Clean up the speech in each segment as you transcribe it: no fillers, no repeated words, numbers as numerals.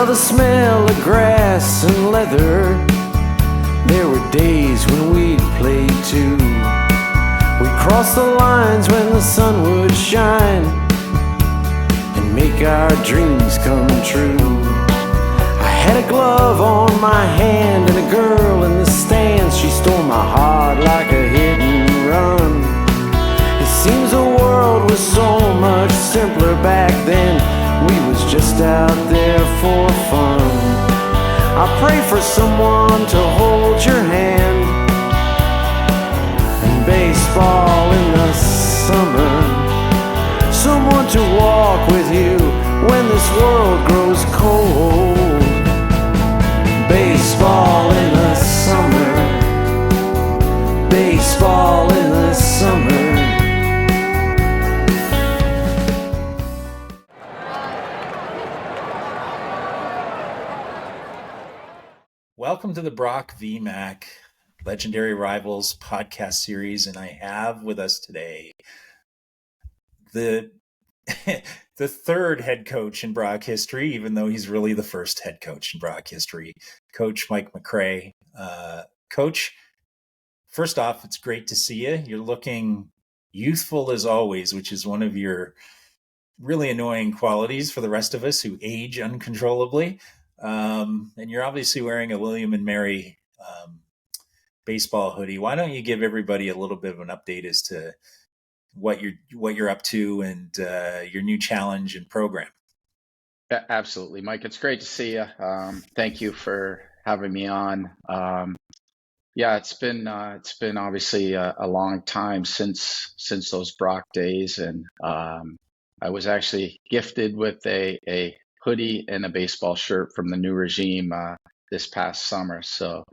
the smell of grass and leather. There were days when we'd play too. We'd cross the lines when the sun would shine and make our dreams come true. I had a glove on my hand and a girl in the stands. She stole my heart like a hit and run. It seems the world was so much simpler back then. We was just out there for fun. I pray for someone to hold your hand and baseball in the summer. Someone to walk with you when this world grows cold. Baseball in the summer. Baseball in the summer. Welcome to the BrockvMac Legendary Rivals podcast series, and I have with us today the the third head coach in Brock history, even though he's really the first head coach in Brock history, Coach Mike McRae. Coach, first off, it's great to see you. You're looking youthful as always, which is one of your really annoying qualities for the rest of us who age uncontrollably. And you're obviously wearing a William and Mary baseball hoodie. Why don't you give everybody a little bit of an update as to what you're up to and your new challenge and program? Yeah, absolutely, Mike. It's great to see you. Thank you for having me on. Yeah, it's been obviously a long time since those Brock days, and I was actually gifted with a hoodie and a baseball shirt from the new regime this past summer. So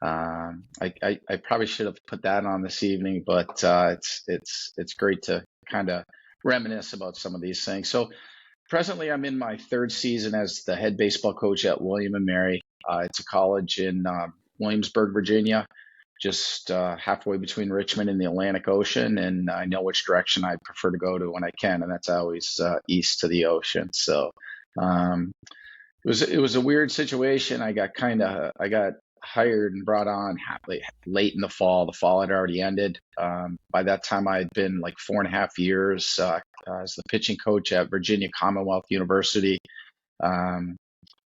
I probably should have put that on this evening, but it's great to kind of reminisce about some of these things. So presently, I'm in my third season as the head baseball coach at William and Mary. It's a college in Williamsburg, Virginia, just halfway between Richmond and the Atlantic Ocean, and I know which direction I prefer to go to when I can, and that's always east to the ocean. So it was a weird situation. I got hired and brought on late in the fall. The fall had already ended. By that time, I had been like 4.5 years as the pitching coach at Virginia Commonwealth University.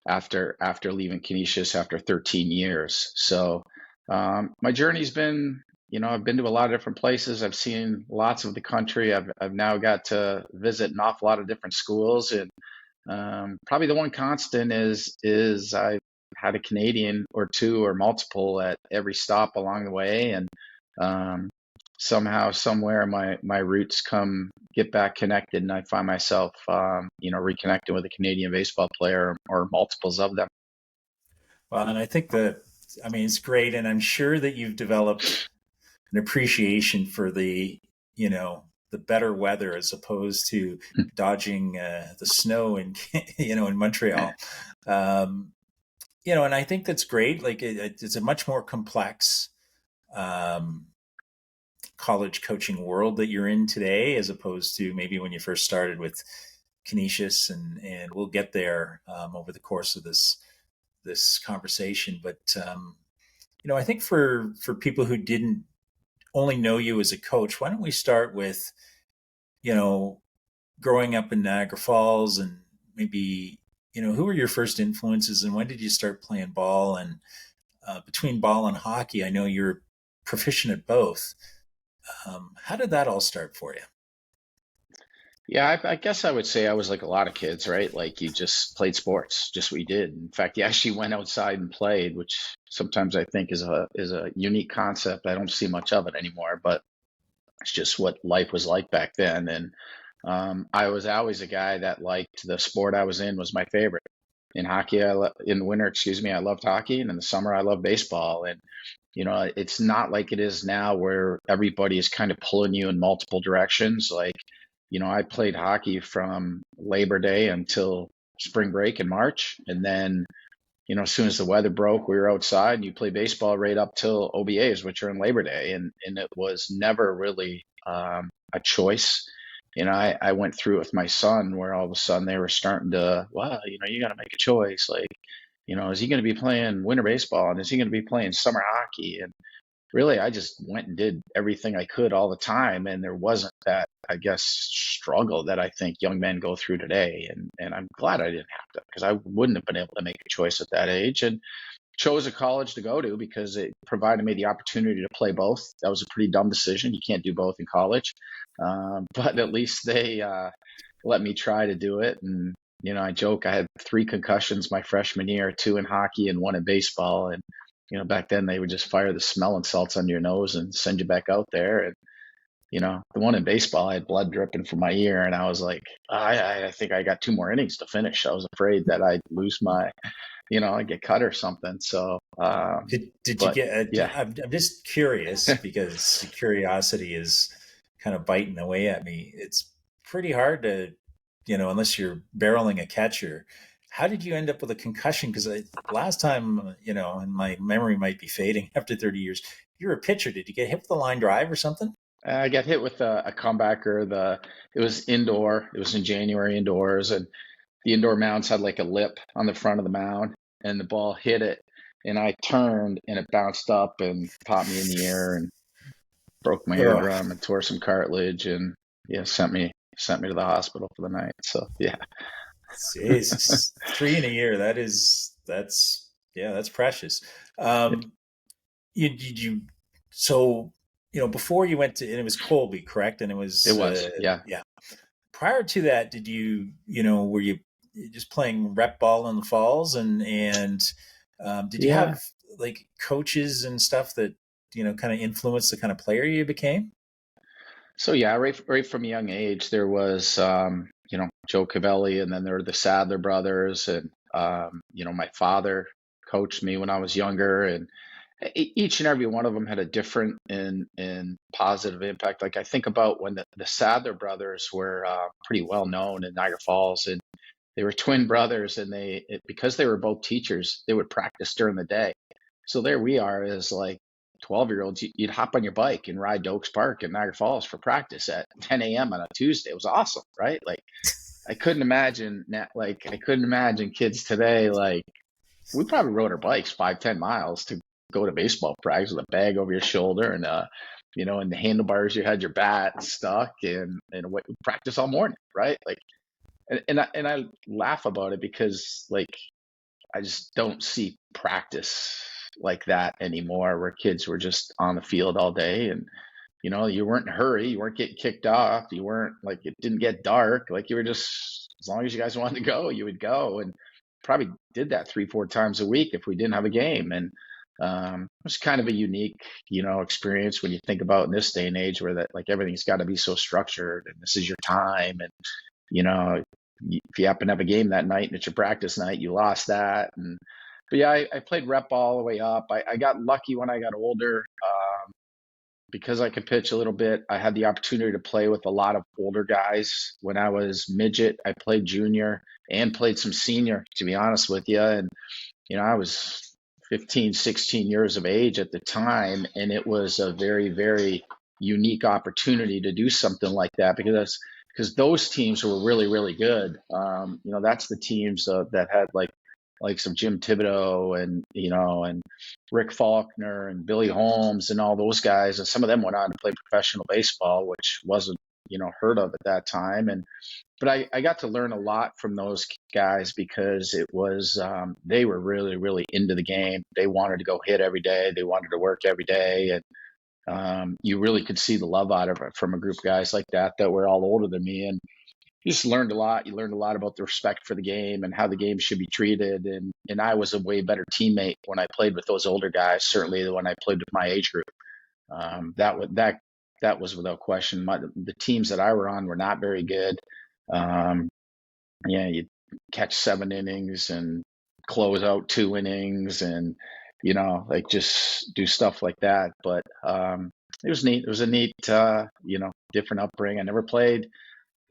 After leaving Canisius after 13 years. So my journey's been, I've been to a lot of different places. I've seen lots of the country. I've now got to visit an awful lot of different schools, and probably the one constant is I've had a Canadian or two or multiple at every stop along the way, and somehow, somewhere, my roots get back connected, and I find myself, reconnecting with a Canadian baseball player or multiples of them. Well, and I think it's great, and I'm sure that you've developed an appreciation for the better weather as opposed to dodging the snow in Montreal. And I think that's great. Like it's a much more complex college coaching world that you're in today, as opposed to maybe when you first started with Canisius, and we'll get there over the course of this conversation. But I think for people who didn't only know you as a coach, why don't we start with growing up in Niagara Falls, and maybe who were your first influences, and when did you start playing ball? And between ball and hockey, I know you're proficient at both. How did that all start for you? Yeah, I guess I would say I was like a lot of kids, right? Like you just played sports, just what you did. In fact, you actually went outside and played, which sometimes I think is a unique concept. I don't see much of it anymore, but it's just what life was like back then. And I was always a guy that liked the sport I was in was my favorite. In hockey, in the winter, I loved hockey, and in the summer, I loved baseball. And it's not like it is now where everybody is kind of pulling you in multiple directions. Like, I played hockey from Labor Day until spring break in March. And then, as soon as the weather broke, we were outside, and you play baseball right up till OBAs, which are in Labor Day. And it was never really a choice. I went through it with my son where all of a sudden they were starting to, well, you got to make a choice. Like, is he going to be playing winter baseball and is he going to be playing summer hockey? And really, I just went and did everything I could all the time. And there wasn't that, I guess, struggle that I think young men go through today. And I'm glad I didn't have to, because I wouldn't have been able to make a choice at that age. And chose a college to go to because it provided me the opportunity to play both. That was a pretty dumb decision. You can't do both in college. But at least they let me try to do it. And, I joke, I had 3 concussions my freshman year, 2 in hockey and 1 in baseball. And, back then they would just fire the smelling salts under your nose and send you back out there. And, the one in baseball, I had blood dripping from my ear. And I was like, I think I got 2 more innings to finish. I was afraid that I'd lose my, I'd get cut or something. So, did you get, yeah. I'm just curious because curiosity is kind of biting away at me. It's pretty hard to, unless you're barreling a catcher. How did you end up with a concussion? Because last time, and my memory might be fading after 30 years, you were a pitcher. Did you get hit with a line drive or something? I got hit with a comebacker. It was indoor. It was in January indoors, and the indoor mounds had like a lip on the front of the mound, and the ball hit it, and I turned, and it bounced up and popped me in the ear and broke my eardrum and tore some cartilage, and sent me to the hospital for the night. So yeah. Jesus, 3 in a year. That's precious. So before you went to, and it was Colby, correct? And it was yeah. Prior to that, did were you just playing rep ball in the falls, and did you have like coaches and stuff that kind of influenced the kind of player you became? So yeah, right from a young age, there was Joe Cavelli, and then there were the Sadler brothers, and my father coached me when I was younger, and each and every one of them had a different and positive impact. Like I think about when the Sadler brothers were pretty well known in Niagara Falls, and they were twin brothers, and because they were both teachers, they would practice during the day. So there we are as like 12-year-olds, you'd hop on your bike and ride to Oaks Park in Niagara Falls for practice at 10 a.m. on a Tuesday. It was awesome, right? Like I couldn't imagine kids today. Like we probably rode our bikes 5-10 miles to go to baseball practice with a bag over your shoulder, and in the handlebars you had your bat stuck, and practice all morning, right? Like, and I laugh about it because like I just don't see practice like that anymore, where kids were just on the field all day, and you weren't in a hurry, you weren't getting kicked off, you weren't like, it didn't get dark, like you were just, as long as you guys wanted to go, you would go, and probably did that 3-4 times a week if we didn't have a game. And it was kind of a unique experience when you think about in this day and age, where that like everything's got to be so structured, and this is your time, and if you happen to have a game that night and it's your practice night, you lost that. But yeah, I played rep ball all the way up. I got lucky when I got older, because I could pitch a little bit. I had the opportunity to play with a lot of older guys. When I was midget, I played junior and played some senior, to be honest with you. And, I was 15, 16 years of age at the time. And it was a very, very unique opportunity to do something like that, because those teams were really, really good. That's the teams that had like some Jim Thibodeau and Rick Faulkner and Billy Holmes and all those guys. And some of them went on to play professional baseball, which wasn't, heard of at that time. But I got to learn a lot from those guys, because it was, they were really, really into the game. They wanted to go hit every day. They wanted to work every day. And you really could see the love out of it from a group of guys like that were all older than me. And you just learned a lot. You learned a lot about the respect for the game and how the game should be treated. And I was a way better teammate when I played with those older guys, certainly than when I played with my age group. That was without question. The teams that I were on were not very good. You catch 7 innings and close out 2 innings, and like just do stuff like that. But it was neat. It was a neat, different upbringing. I never played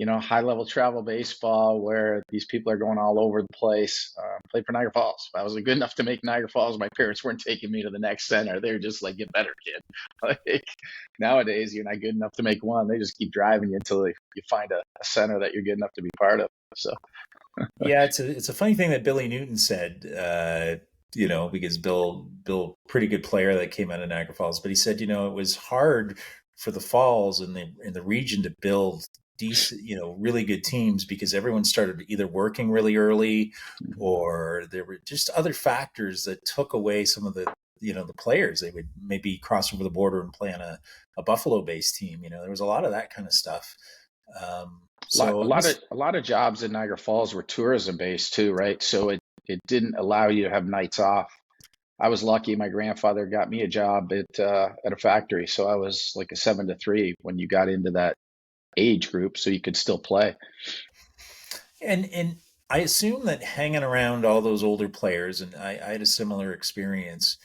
high level travel baseball where these people are going all over the place. Played for Niagara Falls. If I wasn't good enough to make Niagara Falls, my parents weren't taking me to the next center. They were just like, get better, kid. Like nowadays, you're not good enough to make one. They just keep driving you until you find a center that you're good enough to be part of. So Yeah, it's a funny thing that Billy Newton said. Because Bill, pretty good player that came out of Niagara Falls, but he said, it was hard for the Falls and the region to build decent, really good teams because everyone started either working really early or there were just other factors that took away some of the players. They would maybe cross over the border and play on a Buffalo-based team. There was a lot of that kind of stuff. A lot of jobs in Niagara Falls were tourism based too, right? So it didn't allow you to have nights off. I was lucky. My grandfather got me a job at a factory, so I was like a 7 to 3 when you got into that age group, so you could still play. And I assume that hanging around all those older players, and I had a similar experience.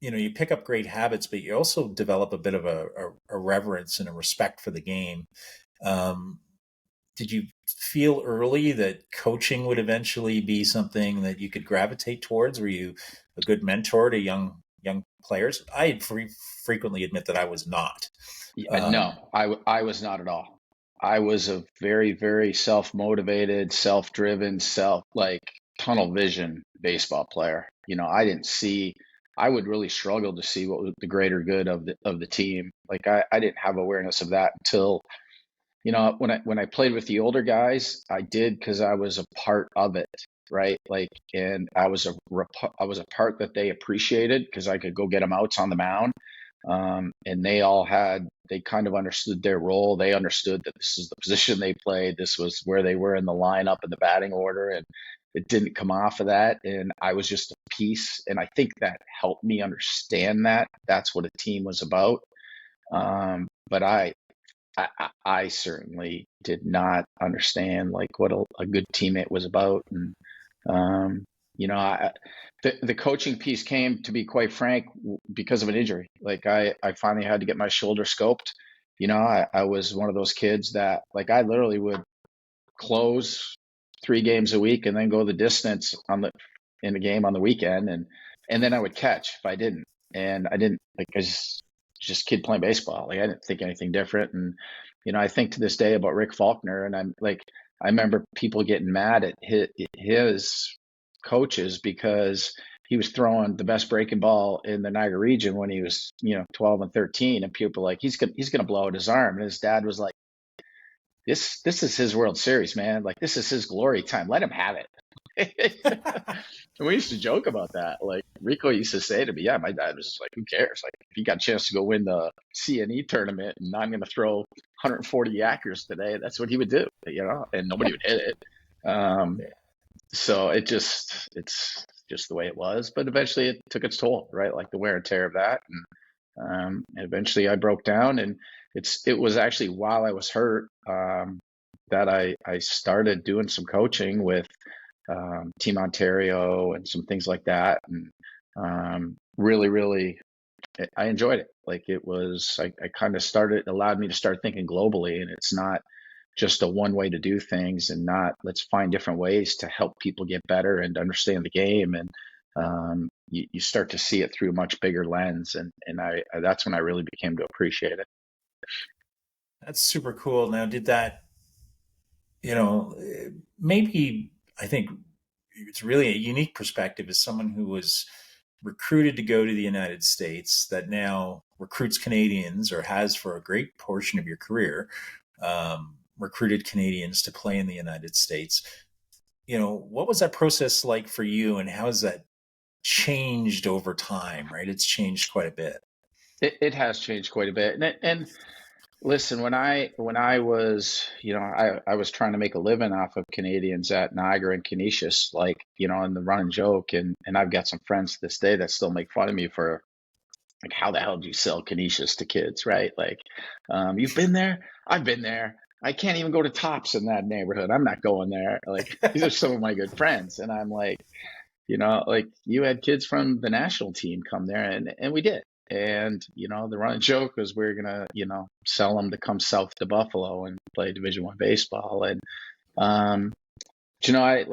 You pick up great habits, but you also develop a bit of a reverence and a respect for the game. Did you feel early that coaching would eventually be something that you could gravitate towards? Were you a good mentor to young players? I frequently admit that I was not. No, I was not at all. I was a very, very self-motivated, self-driven, tunnel vision baseball player. I would really struggle to see what was the greater good of the team. Like I didn't have awareness of that until when I played with the older guys, I did because I was a part of it, right? And I was a part that they appreciated because I could go get them outs on the mound, and they kind of understood their role. They understood that this is the position they played. This was where they were in the lineup in the batting order, and it didn't come off of that. And I was just a piece, and I think that helped me understand that that's what a team was about. But I certainly did not understand what a good teammate was about. And, the coaching piece came, to be quite frank, because of an injury. I finally had to get my shoulder scoped. I was one of those kids that I literally would close 3 games a week and then go the distance in the game on the weekend. And then I would catch if I didn't. And I didn't just kid playing baseball. I didn't think anything different. And, I think to this day about Rick Faulkner, and I remember people getting mad at his coaches because he was throwing the best breaking ball in the Niagara region when he was, 12 and 13. And people were like, he's going to blow out his arm. And his dad was like, this is his World Series, man. This is his glory time. Let him have it. And we used to joke about that. Rico used to say to me, yeah, my dad was just like, who cares? If you got a chance to go win the CNE tournament and I'm going to throw 140 yackers today, that's what he would do, and nobody would hit it. So it's just the way it was. But eventually it took its toll, right? The wear and tear of that. And eventually I broke down, and it was actually while I was hurt that I started doing some coaching with Team Ontario and some things like that. And really, really, I enjoyed it. I kind of allowed me to start thinking globally, and it's not just a one way to do things, and not let's find different ways to help people get better and understand the game. And you start to see it through a much bigger lens. And that's when I really became to appreciate it. That's super cool. Now, did that, maybe I think it's really a unique perspective as someone who was recruited to go to the United States that now recruits Canadians, or has for a great portion of your career, recruited Canadians to play in the United States. What was that process like for you, and how has that changed over time, right? It's changed quite a bit. It has changed quite a bit. And listen, when I was, I was trying to make a living off of Canadians at Niagara and Canisius, in the running joke. And I've got some friends to this day that still make fun of me for how the hell do you sell Canisius to kids, right? You've been there? I've been there. I can't even go to Tops in that neighborhood. I'm not going there. These are some of my good friends. And I'm like, you had kids from the national team come there, and we did. And, the running joke was we are going to, sell them to come south to Buffalo and play Division I baseball. And, I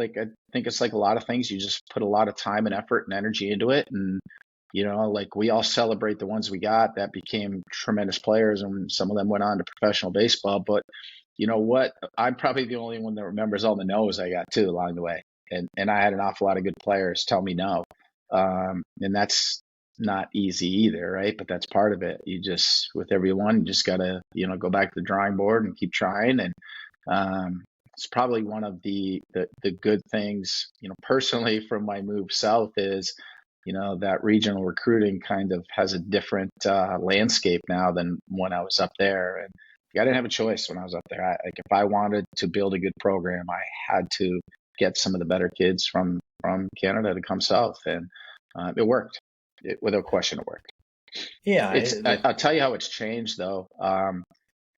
think it's like a lot of things. You just put a lot of time and effort and energy into it. And, we all celebrate the ones we got that became tremendous players, and some of them went on to professional baseball. But you know what? I'm probably the only one that remembers all the no's I got too along the way. And I had an awful lot of good players tell me no. And that's not easy either, right? But that's part of it. With everyone, you just got to, go back to the drawing board and keep trying. And it's probably one of the good things, personally from my move south is, that regional recruiting kind of has a different landscape now than when I was up there. And I didn't have a choice when I was up there. If I wanted to build a good program, I had to get some of the better kids from Canada to come south, and it worked. Without question, it worked. Yeah, I'll tell you how it's changed, though.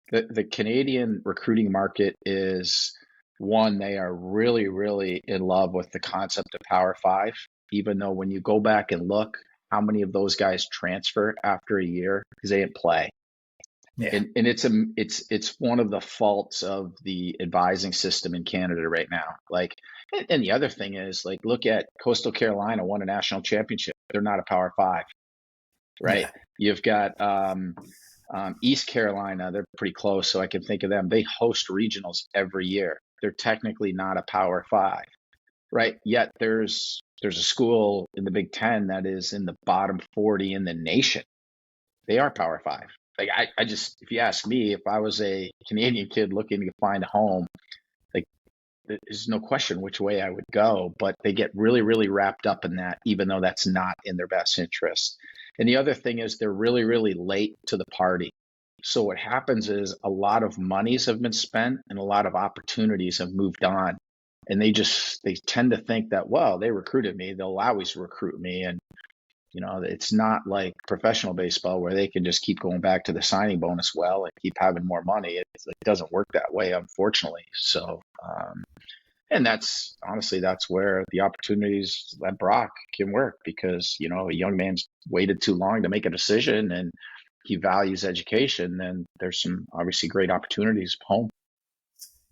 The Canadian recruiting market is one, they are really, really in love with the concept of Power 5, even though when you go back and look how many of those guys transfer after a year because they didn't play. yeah. And it's one of the faults of the advising system in Canada right now. And the other thing is, look at Coastal Carolina won a national championship. They're not a Power 5, right? Yeah. You've got East Carolina. They're pretty close, so I can think of them. They host regionals every year. They're technically not a Power 5, right? Yet there's a school in the Big Ten that is in the bottom 40 in the nation. They are Power 5. I just, if you ask me, if I was a Canadian kid looking to find a home, there's no question which way I would go, but they get really, really wrapped up in that, even though that's not in their best interest. And the other thing is they're really, really late to the party. So what happens is a lot of monies have been spent and a lot of opportunities have moved on. And they tend to think that, well, they recruited me, they'll always recruit me. And it's not like professional baseball where they can just keep going back to the signing bonus well and keep having more money. It doesn't work that way, unfortunately. So, and that's where the opportunities at Brock can work, because, a young man's waited too long to make a decision and he values education, and there's some obviously great opportunities home.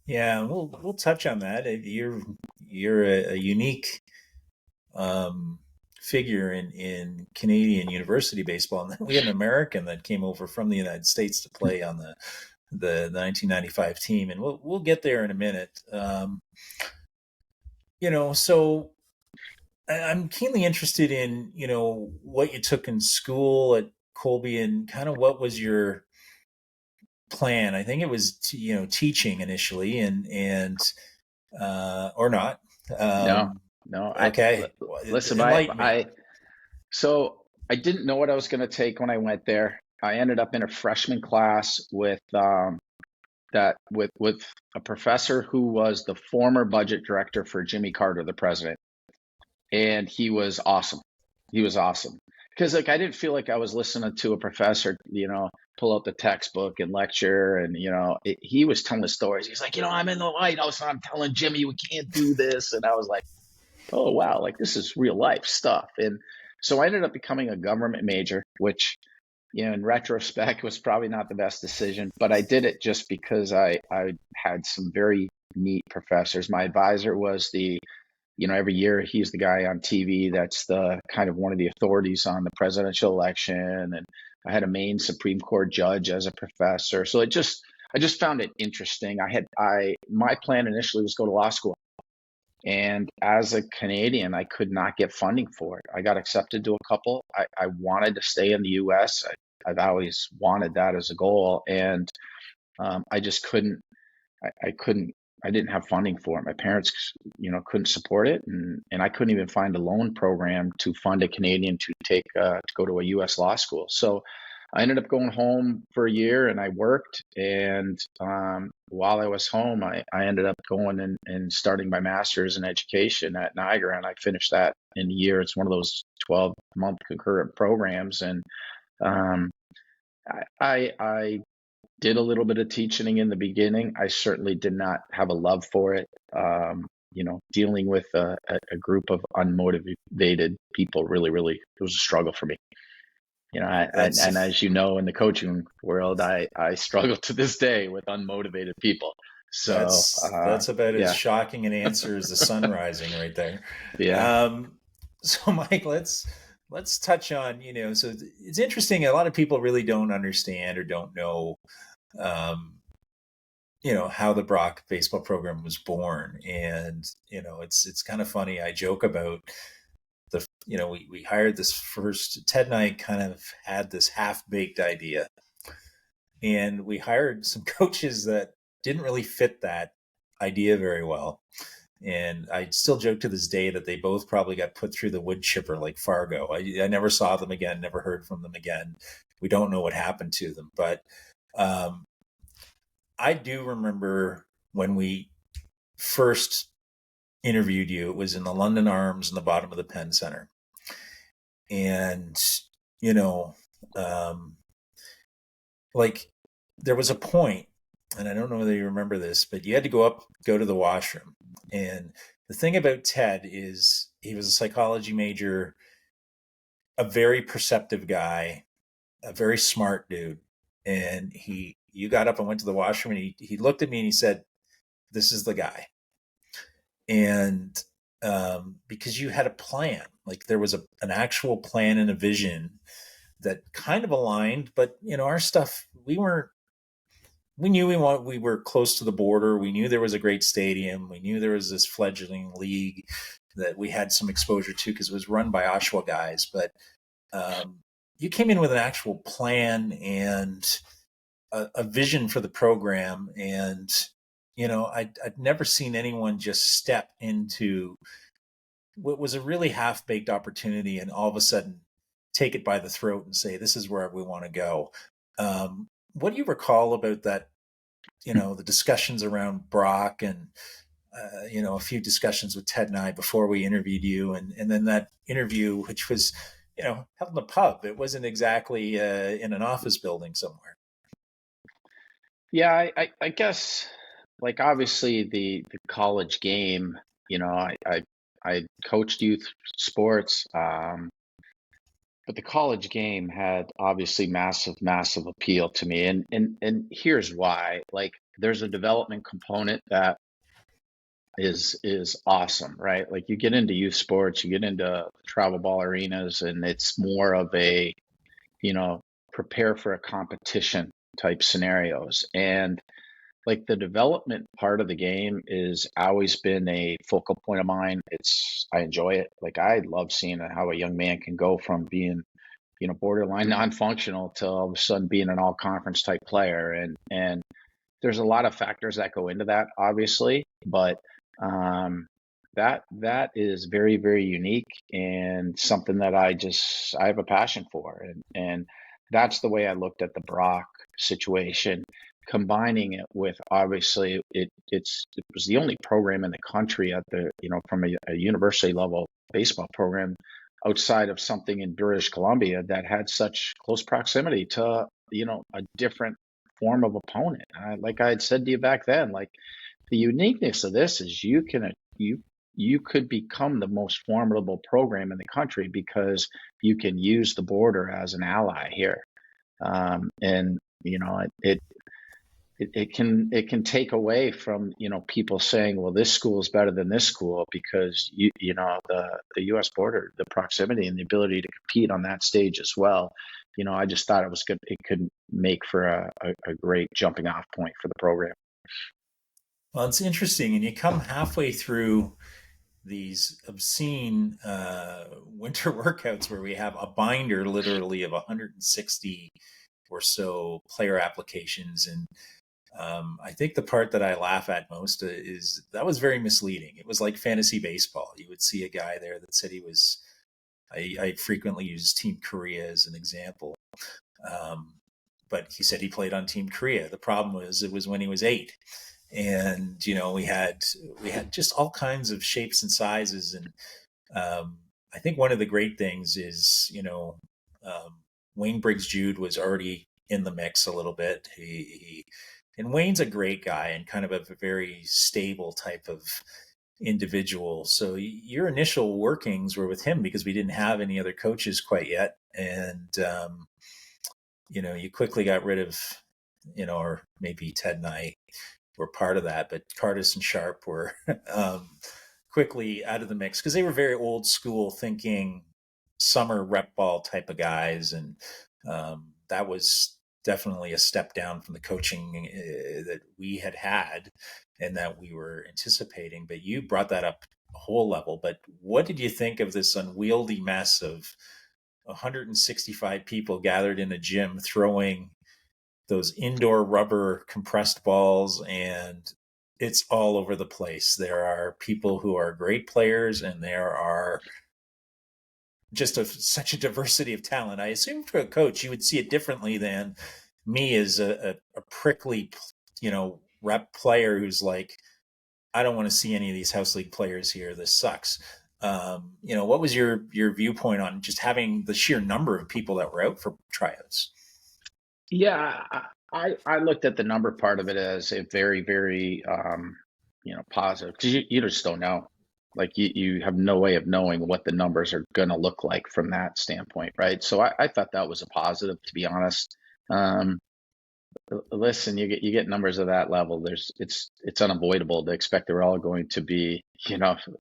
Yeah, we'll touch on that. You're a unique figure in Canadian university baseball, and then we had an American that came over from the United States to play on the 1995 team, and we'll get there in a minute. So I'm keenly interested in what you took in school at Colby, and kind of what was your plan. I think it was teaching initially, and or not. No. Okay. Listen, so I didn't know what I was going to take when I went there. I ended up in a freshman class with a professor who was the former budget director for Jimmy Carter, the president, and he was awesome. Because I didn't feel like I was listening to a professor, pull out the textbook and lecture, and he was telling the stories. He's like, I'm in the White House and I'm telling Jimmy we can't do this, and I was like, oh wow, this is real life stuff. And so I ended up becoming a government major, which in retrospect was probably not the best decision, but I did it just because I had some very neat professors. My advisor was every year he's the guy on TV that's the kind of one of the authorities on the presidential election, and I had a Maine Supreme Court judge as a professor. So I just found it interesting. My plan initially was go to law school. And as a Canadian, I could not get funding for it. I got accepted to a couple. I wanted to stay in the U.S. I've always wanted that as a goal, and I just couldn't. I didn't have funding for it. My parents, couldn't support it, and I couldn't even find a loan program to fund a Canadian to go to a U.S. law school. So I ended up going home for a year, and I worked. And while I was home, I ended up going and starting my master's in education at Niagara, and I finished that in a year. It's one of those 12-month concurrent programs, and I did a little bit of teaching in the beginning. I certainly did not have a love for it. Dealing with a group of unmotivated people really, it was a struggle for me. And as you know, in the coaching world, I struggle to this day with unmotivated people. So that's about as yeah, shocking an answer as the sun rising right there. yeah, So Mike, let's touch on, so it's interesting. A lot of people really don't understand or don't know, how the Brock baseball program was born. And, it's kind of funny. I joke about we hired this first, Ted and I kind of had this half-baked idea, and we hired some coaches that didn't really fit that idea very well. And I still joke to this day that they both probably got put through the wood chipper like Fargo. I never saw them again, never heard from them again. We don't know what happened to them. But I do remember when we first interviewed you, it was in the London Arms in the bottom of the Penn Center. And, like there was a point, and I don't know whether you remember this, but you had to go to the washroom. And the thing about Ted is he was a psychology major, a very perceptive guy, a very smart dude. And you got up and went to the washroom, and he looked at me and he said, "This is the guy." And because you had a plan, like there was an actual plan and a vision that kind of aligned, but our stuff, we knew we were close to the border. We knew there was a great stadium. We knew there was this fledgling league that we had some exposure to because it was run by Oshawa guys. But you came in with an actual plan and a vision for the program. And, I'd never seen anyone just step into what was a really half-baked opportunity and all of a sudden take it by the throat and say, this is where we want to go. What do you recall about that, the discussions around Brock and, a few discussions with Ted and I before we interviewed you, and then that interview, which was, held in a pub. It wasn't exactly in an office building somewhere. yeah. I guess, like, obviously the college game, I coached youth sports, but the college game had obviously massive appeal to me, and here's why. Like, there's a development component that is awesome, right? Like, you get into youth sports, you get into travel ball arenas, and it's more of a, prepare for a competition type scenarios. And like, the development part of the game is always been a focal point of mine. I enjoy it. Like, I love seeing how a young man can go from being, borderline non-functional to all of a sudden being an all-conference type player. And there's a lot of factors that go into that, obviously, but that is very, very unique and something that I have a passion for. And that's the way I looked at the Brock situation, combining it with, obviously, it was the only program in the country at the, from a university level baseball program outside of something in British Columbia that had such close proximity to, a different form of opponent. Like I had said to you back then, like, the uniqueness of this is you could become the most formidable program in the country because you can use the border as an ally here. And it can take away from, people saying, well, this school is better than this school because the U.S. border, the proximity and the ability to compete on that stage as well. I just thought it was good. It could make for a great jumping off point for the program. Well, it's interesting. And you come halfway through these obscene winter workouts where we have a binder literally of 160 or so player applications. And I think the part that I laugh at most is that was very misleading. It was like fantasy baseball. You would see a guy there that said he was, I frequently use Team Korea as an example. But he said he played on Team Korea. The problem was it was when he was 8. And, we had just all kinds of shapes and sizes. And I think one of the great things is, Wayne Briggs Jude was already in the mix a little bit. And Wayne's a great guy and kind of a very stable type of individual. So your initial workings were with him because we didn't have any other coaches quite yet. And, you quickly got rid of, or maybe Ted and I were part of that, but Cardis and Sharp were quickly out of the mix because they were very old school thinking, summer rep ball type of guys. And that was definitely a step down from the coaching that we had and that we were anticipating. But you brought that up a whole level. But what did you think of this unwieldy mess of 165 people gathered in a gym throwing those indoor rubber compressed balls, and it's all over the place? There are people who are great players, and there are just such a diversity of talent. I assume for a coach, you would see it differently than me as a prickly, rep player who's like, I don't want to see any of these house league players here. This sucks. What was your viewpoint on just having the sheer number of people that were out for tryouts? Yeah, I looked at the number part of it as a very, very, positive, because you just don't know. Like you have no way of knowing what the numbers are going to look like from that standpoint, right? So I thought that was a positive, to be honest. Listen, you get numbers of that level. It's unavoidable to expect they're all going to be,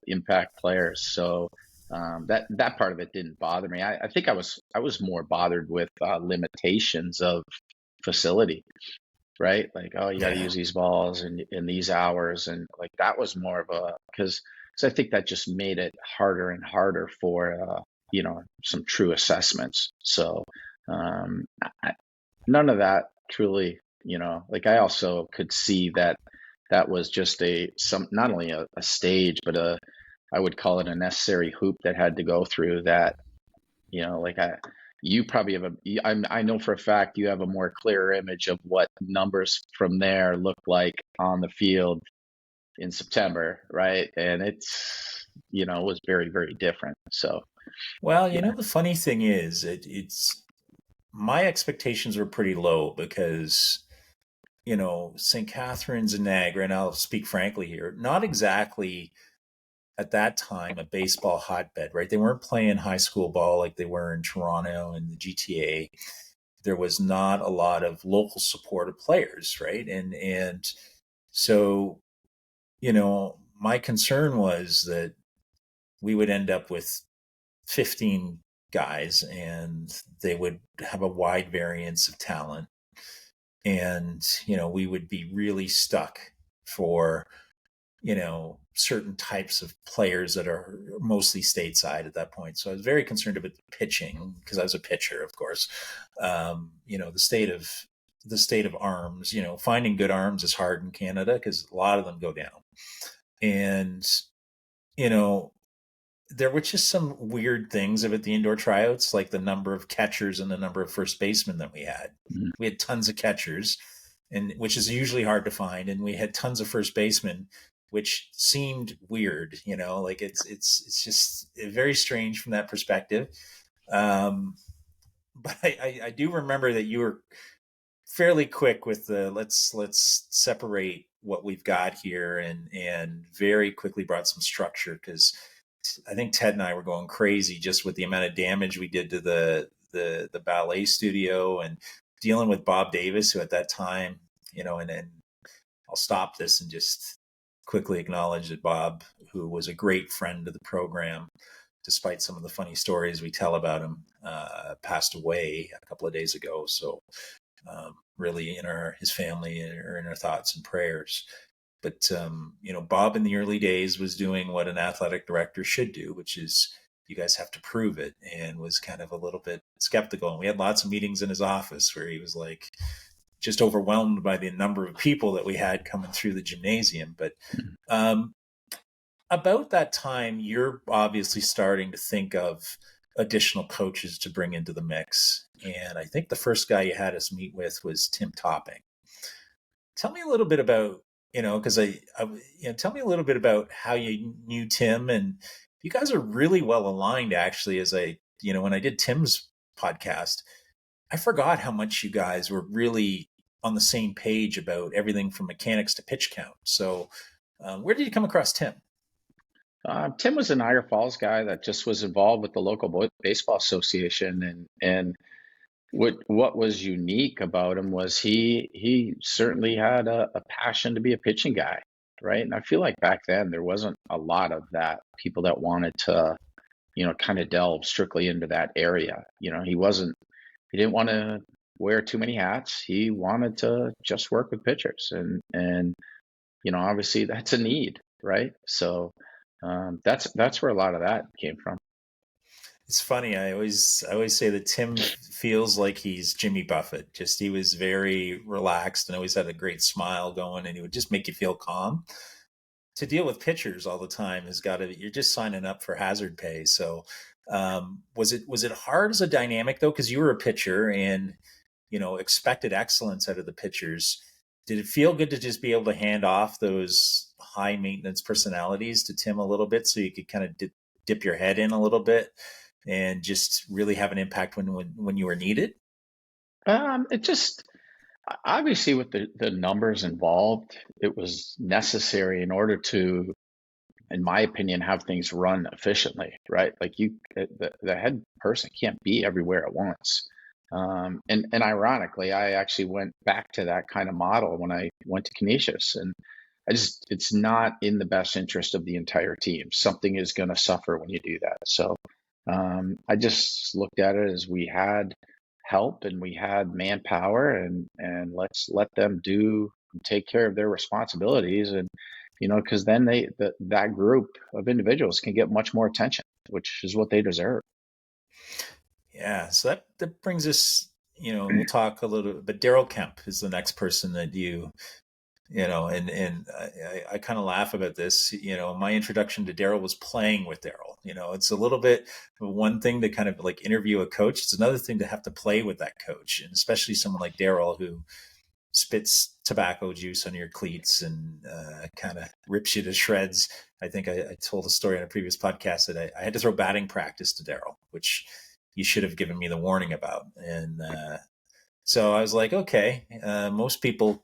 impact players. So that part of it didn't bother me. I think I was more bothered with limitations of facility, right? Like, oh, you got to use these balls in these hours, and like that was more of a because I think that just made it harder and harder for some true assessments. So none of that truly, like I also could see that was just not only a stage, but I would call it a necessary hoop that had to go through that, you probably have I know for a fact you have a more clear image of what numbers from there look like on the field in September, right? And it's, it was very, very different. So, well, the funny thing is, it's my expectations were pretty low because, St. Catharines and Niagara, and I'll speak frankly here, not exactly at that time a baseball hotbed, right? They weren't playing high school ball like they were in Toronto and the GTA. There was not a lot of local support of players, right? And so, my concern was that we would end up with 15 guys and they would have a wide variance of talent. And, we would be really stuck for, certain types of players that are mostly stateside at that point. So I was very concerned about the pitching because I was a pitcher, of course. The state of arms, finding good arms is hard in Canada because a lot of them go down. And, there were just some weird things about the indoor tryouts, like the number of catchers and the number of first basemen that we had. Mm-hmm. We had tons of catchers, and which is usually hard to find, and we had tons of first basemen, which seemed weird. Like it's just very strange from that perspective. But I do remember that you were fairly quick with the let's separate what we've got here, and very quickly brought some structure because I think Ted and I were going crazy just with the amount of damage we did to the ballet studio and dealing with Bob Davis, who at that time, and I'll stop this and just quickly acknowledge that Bob, who was a great friend of the program, despite some of the funny stories we tell about him, passed away a couple of days ago. So really his family are in our thoughts and prayers. But, Bob in the early days was doing what an athletic director should do, which is you guys have to prove it, and was kind of a little bit skeptical. And we had lots of meetings in his office where he was like just overwhelmed by the number of people that we had coming through the gymnasium. But about that time, you're obviously starting to think of additional coaches to bring into the mix. And I think the first guy you had us meet with was Tim Topping. Tell me a little bit about, because tell me a little bit about how you knew Tim, and you guys are really well aligned actually. As when I did Tim's podcast, I forgot how much you guys were really on the same page about everything from mechanics to pitch count. So where did you come across Tim? Tim was a Niagara Falls guy that just was involved with the local baseball association, and what was unique about him was he certainly had a passion to be a pitching guy, right? And I feel like back then there wasn't a lot of that, people that wanted to, kind of delve strictly into that area. He didn't want to wear too many hats. He wanted to just work with pitchers, and obviously that's a need, right? So that's where a lot of that came from. It's funny. I always say that Tim feels like he's Jimmy Buffett. Just he was very relaxed and always had a great smile going, and he would just make you feel calm. To deal with pitchers all the time has got to. You're just signing up for hazard pay. So, was it hard as a dynamic though? Because you were a pitcher and expected excellence out of the pitchers. Did it feel good to just be able to hand off those high maintenance personalities to Tim a little bit, so you could kind of dip your head in a little bit and just really have an impact when you were needed? It just obviously with the numbers involved, it was necessary in order to, in my opinion, have things run efficiently, right? Like the head person can't be everywhere at once. And ironically, I actually went back to that kind of model when I went to Canisius, and it's not in the best interest of the entire team. Something is going to suffer when you do that. So I just looked at it as we had help and we had manpower, and let's let them take care of their responsibilities, and because then that group of individuals can get much more attention, which is what they deserve. Yeah. So that brings us, we'll talk a little bit, but Daryl Kemp is the next person that and I kind of laugh about this. My introduction to Daryl was playing with Daryl. It's a little bit one thing to kind of like interview a coach. It's another thing to have to play with that coach, and especially someone like Daryl who spits tobacco juice on your cleats and kind of rips you to shreds. I think I told a story on a previous podcast that I had to throw batting practice to Daryl, which you should have given me the warning about. And so I was like, okay, most people,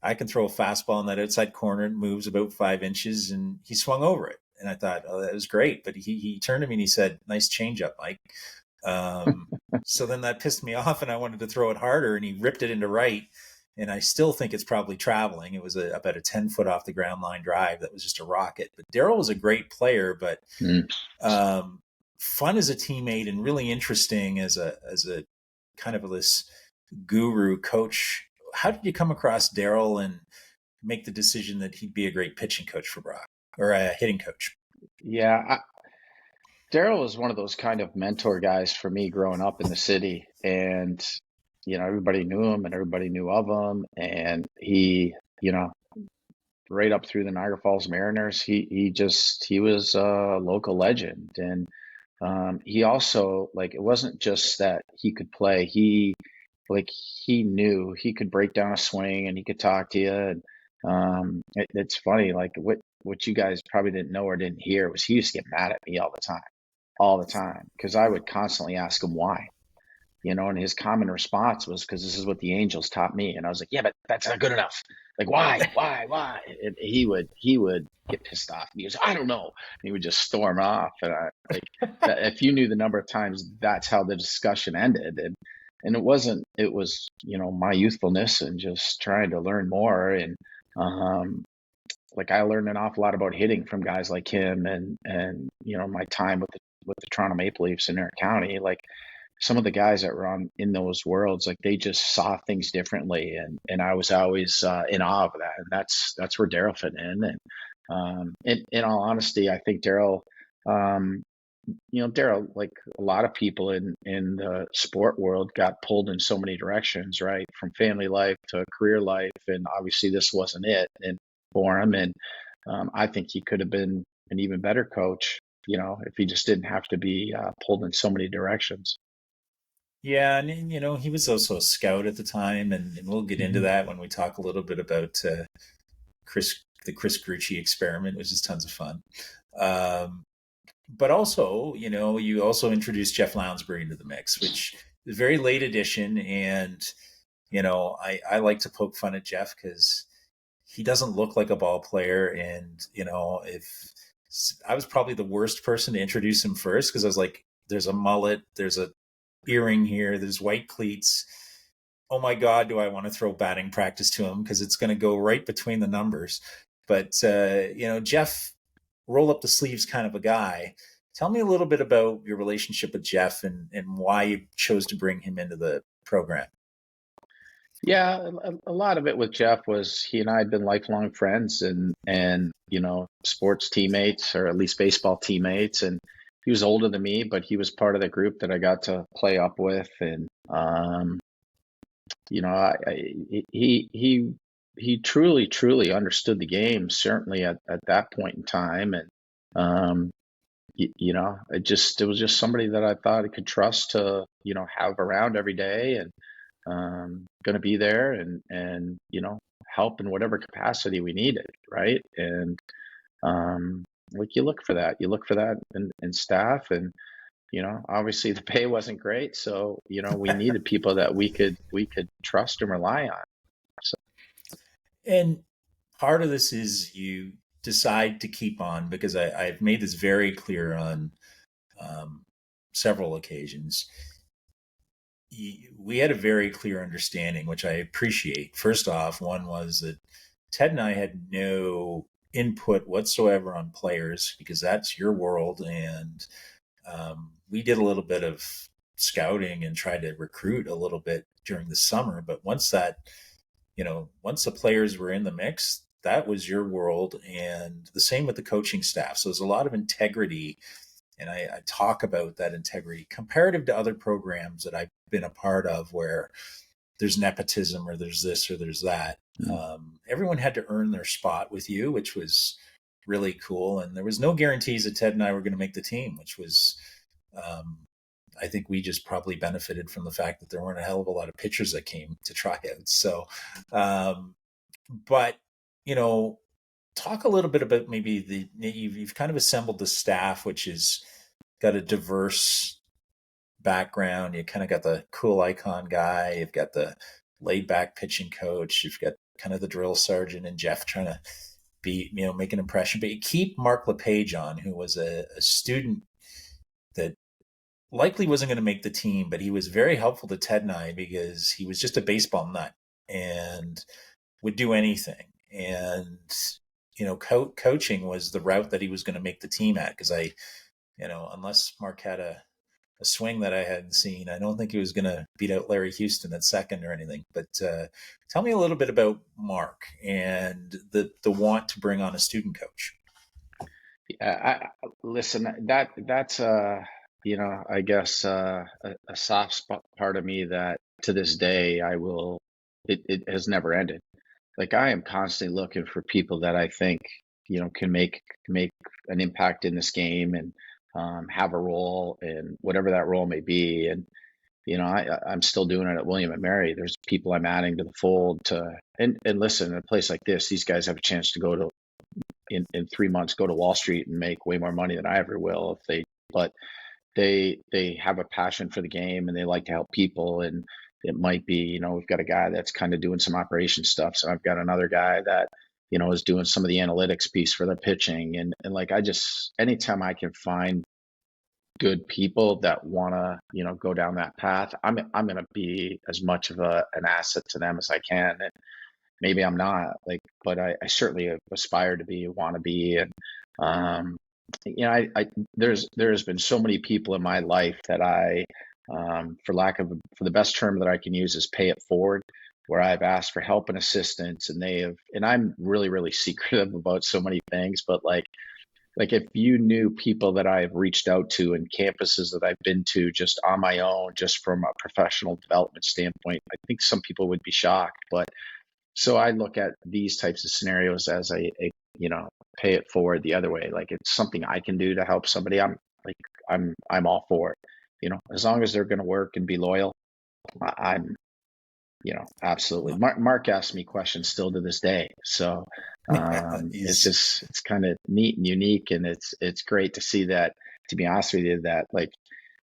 I can throw a fastball in that outside corner. It moves about 5 inches, and he swung over it. And I thought, oh, that was great. But he turned to me and he said, "Nice changeup, Mike." So then that pissed me off, and I wanted to throw it harder, and he ripped it into right. And I still think it's probably traveling. It was about a 10-foot off the ground line drive that was just a rocket. But Daryl was a great player, but fun as a teammate and really interesting as a kind of this guru coach. How did you come across Daryl and make the decision that he'd be a great pitching coach for Brock, or a hitting coach? Yeah, Daryl was one of those kind of mentor guys for me growing up in the city, and everybody knew him and everybody knew of him, and he, right up through the Niagara Falls Mariners, he was a local legend, and he also, like, it wasn't just that he could play. He knew he could break down a swing and he could talk to you. And it's funny, like what you guys probably didn't know or didn't hear was he used to get mad at me all the time, because I would constantly ask him why, and his common response was, because this is what the Angels taught me. And I was like, yeah, but that's not good enough. Like, why? And he would get pissed off. And he goes, I don't know. And he would just storm off. And if you knew the number of times that's how the discussion ended. And it was, my youthfulness and just trying to learn more. And like, I learned an awful lot about hitting from guys like him, and my time with the Toronto Maple Leafs in Erin County. Like, some of the guys that were in those worlds, like, they just saw things differently, and I was always in awe of that. And that's where Daryl fit in. And in all honesty, I think Daryl, Daryl, like a lot of people in the sport world, got pulled in so many directions, right? From family life to career life, and obviously this wasn't it, and for him. And I think he could have been an even better coach, if he just didn't have to be pulled in so many directions. Yeah, and he was also a scout at the time, and we'll get into that when we talk a little bit about the Chris Grucci experiment, which is tons of fun. But also, you also introduced Jeff Lounsbury into the mix, which is a very late addition. And, I like to poke fun at Jeff because he doesn't look like a ball player. And, if I was probably the worst person to introduce him first because I was like, there's a mullet, there's a earring here, there's white cleats. Oh my God, do I want to throw batting practice to him because it's going to go right between the numbers. But, Jeff, roll up the sleeves kind of a guy. Tell me a little bit about your relationship with Jeff and why you chose to bring him into the program. Yeah, a lot of it with Jeff was he and I had been lifelong friends and sports teammates, or at least baseball teammates. And he was older than me, but he was part of the group that I got to play up with. And he truly understood the game, certainly at that point in time. And it was just somebody that I thought I could trust to have around every day, and going to be there and help in whatever capacity we needed, right? And you look for that in staff. And obviously the pay wasn't great, so we needed people that we could trust and rely on. So And part of this is you decide to keep on because I've made this very clear on several occasions. We had a very clear understanding, which I appreciate. First off, one was that Ted and I had no input whatsoever on players because that's your world. And we did a little bit of scouting and tried to recruit a little bit during the summer. But once the players were in the mix, that was your world. And the same with the coaching staff. So there's a lot of integrity. And I talk about that integrity comparative to other programs that I've been a part of where there's nepotism or there's this or there's that. Everyone had to earn their spot with you, which was really cool. And there was no guarantees that Ted and I were going to make the team, which was, I think we just probably benefited from the fact that there weren't a hell of a lot of pitchers that came to tryouts. So, but, talk a little bit about maybe you've kind of assembled the staff, which is got a diverse background. You kind of got the cool icon guy. You've got the laid back pitching coach. You've got kind of the drill sergeant and Jeff trying to make an impression, but you keep Mark LePage on, who was a student that likely wasn't going to make the team, but he was very helpful to Ted and I because he was just a baseball nut and would do anything. And coaching was the route that he was going to make the team at because unless Mark had a swing that I hadn't seen, I don't think he was going to beat out Larry Houston at second or anything. But tell me a little bit about Mark and the want to bring on a student coach. Listen, that's I guess a soft spot part of me that to this day it has never ended. Like I am constantly looking for people that I think can make an impact in this game and have a role in whatever that role may be. And I'm still doing it at William and Mary. There's people I'm adding to the fold and listen, in a place like this, these guys have a chance to go to in 3 months go to Wall Street and make way more money than I ever will but they have a passion for the game and they like to help people. And it might be, we've got a guy that's kind of doing some operation stuff. So I've got another guy that, is doing some of the analytics piece for the pitching. And like, anytime I can find good people that want to, go down that path, I'm going to be as much of an asset to them as I can. And maybe I'm not but I certainly aspire to be, want to be. And, there's been so many people in my life that I, for the best term that I can use is pay it forward, where I've asked for help and assistance and and I'm really, really secretive about so many things, but like if you knew people that I've reached out to and campuses that I've been to just on my own, just from a professional development standpoint, I think some people would be shocked. But so I look at these types of scenarios as a pay it forward the other way. Like it's something I can do to help somebody. I'm all for it. As long as they're going to work and be loyal, I'm, absolutely. Mark asks me questions still to this day. So it's kind of neat and unique, and it's great to see that. To be honest with you, that like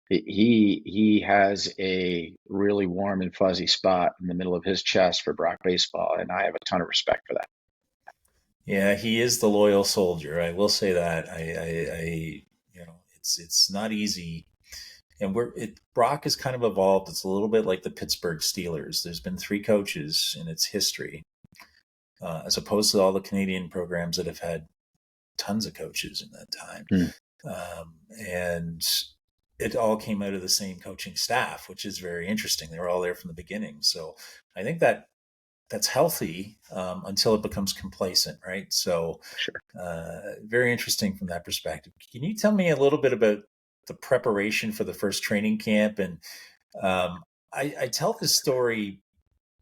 he has a really warm and fuzzy spot in the middle of his chest for Brock baseball, and I have a ton of respect for that. Yeah, he is the loyal soldier. I will say that. It's not easy, and Brock has kind of evolved. It's a little bit like the Pittsburgh Steelers. There's been three coaches in its history, as opposed to all the Canadian programs that have had tons of coaches in that time. Hmm. And it all came out of the same coaching staff, which is very interesting. They were all there from the beginning. So I think that's healthy until it becomes complacent, right? So Sure. very interesting from that perspective. Can you tell me a little bit about the preparation for the first training camp? And I tell this story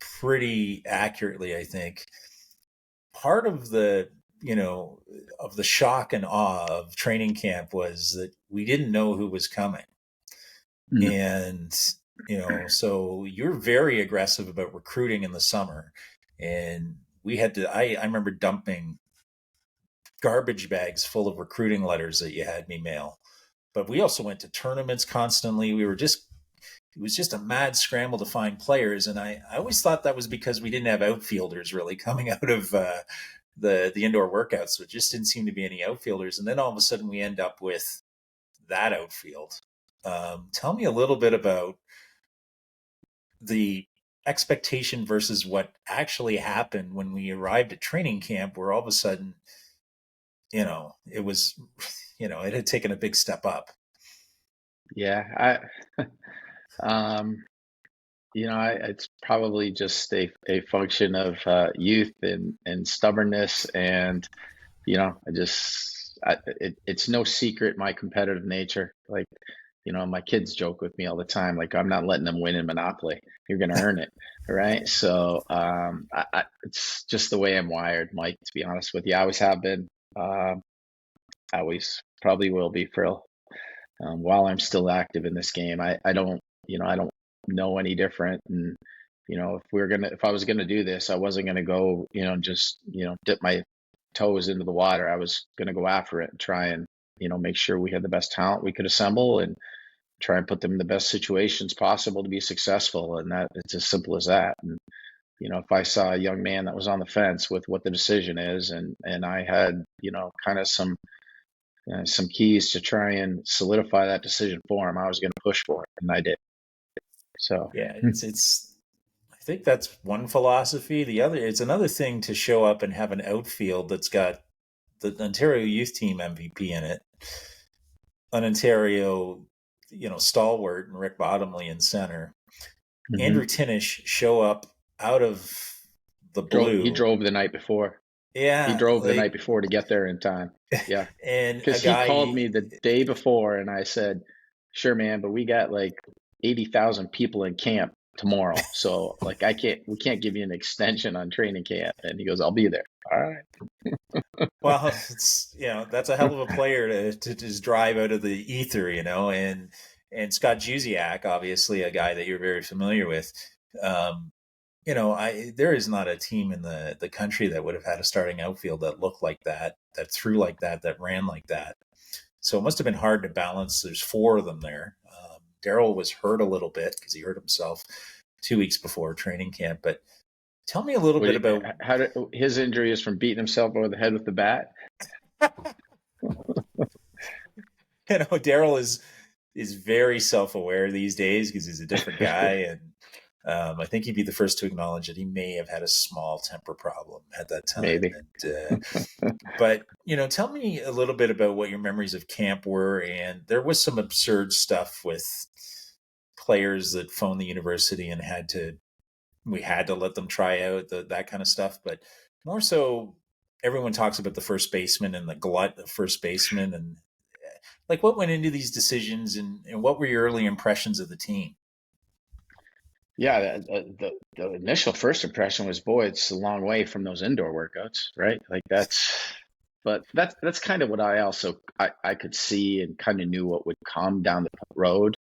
pretty accurately, I think. Part of the shock and awe of training camp was that we didn't know who was coming. Hmm. And, so you're very aggressive about recruiting in the summer. And I remember dumping garbage bags full of recruiting letters that you had me mail. But we also went to tournaments constantly. It was just a mad scramble to find players. And I always thought that was because we didn't have outfielders really coming out of the indoor workouts. So it just didn't seem to be any outfielders. And then all of a sudden we end up with that outfield. Tell me a little bit about the expectation versus what actually happened when we arrived at training camp, where all of a sudden, it was, it had taken a big step up. Yeah, it's probably just a function of youth and stubbornness, and it's no secret my competitive nature. Like, my kids joke with me all the time, like, I'm not letting them win in Monopoly. You're gonna earn it, right? So it's just the way I'm wired, Mike. To be honest with you, I always have been. I always probably will be for while I'm still active in this game. I don't know any different. And if I was gonna do this, I wasn't gonna go just dip my toes into the water. I was gonna go after it and try and make sure we had the best talent we could assemble and try and put them in the best situations possible to be successful. And that it's as simple as that. And if I saw a young man that was on the fence with what the decision is, and I had kind of some keys to try and solidify that decision for him, I was going to push for it, and I did. So Yeah, it's I think that's one philosophy. It's another thing to show up and have an outfield that's got the Ontario youth team MVP in it, an Ontario, stalwart and Rick Bottomley in center, Andrew Tinish show up out of the blue. He drove the night before. Yeah, he drove the night before to get there in time. Yeah, and because he called me the day before, and I said, "Sure, man, but we got like 80,000 people in camp tomorrow, so like we can't give you an extension on training camp." And he goes, "I'll be there." All right. Well, that's a hell of a player to just drive out of the ether, and Scott Jusiak, obviously a guy that you're very familiar with. There is not a team in the country that would have had a starting outfield that looked like that threw like that ran like that. So it must have been hard to balance. There's four of them there. Daryl was hurt a little bit because he hurt himself 2 weeks before training camp. But tell me a little bit about his injury is from beating himself over the head with the bat. Daryl is very self-aware these days because he's a different guy, and I think he'd be the first to acknowledge that he may have had a small temper problem at that time. Maybe. But tell me a little bit about what your memories of camp were. And there was some absurd stuff with players that phoned the university and we had to let them try out that kind of stuff. But more so, everyone talks about the first baseman and the glut of first baseman, and like what went into these decisions, and what were your early impressions of the team? Yeah, the initial first impression was, boy, it's a long way from those indoor workouts, right? Like that's kind of what I could see and kind of knew what would come down the road.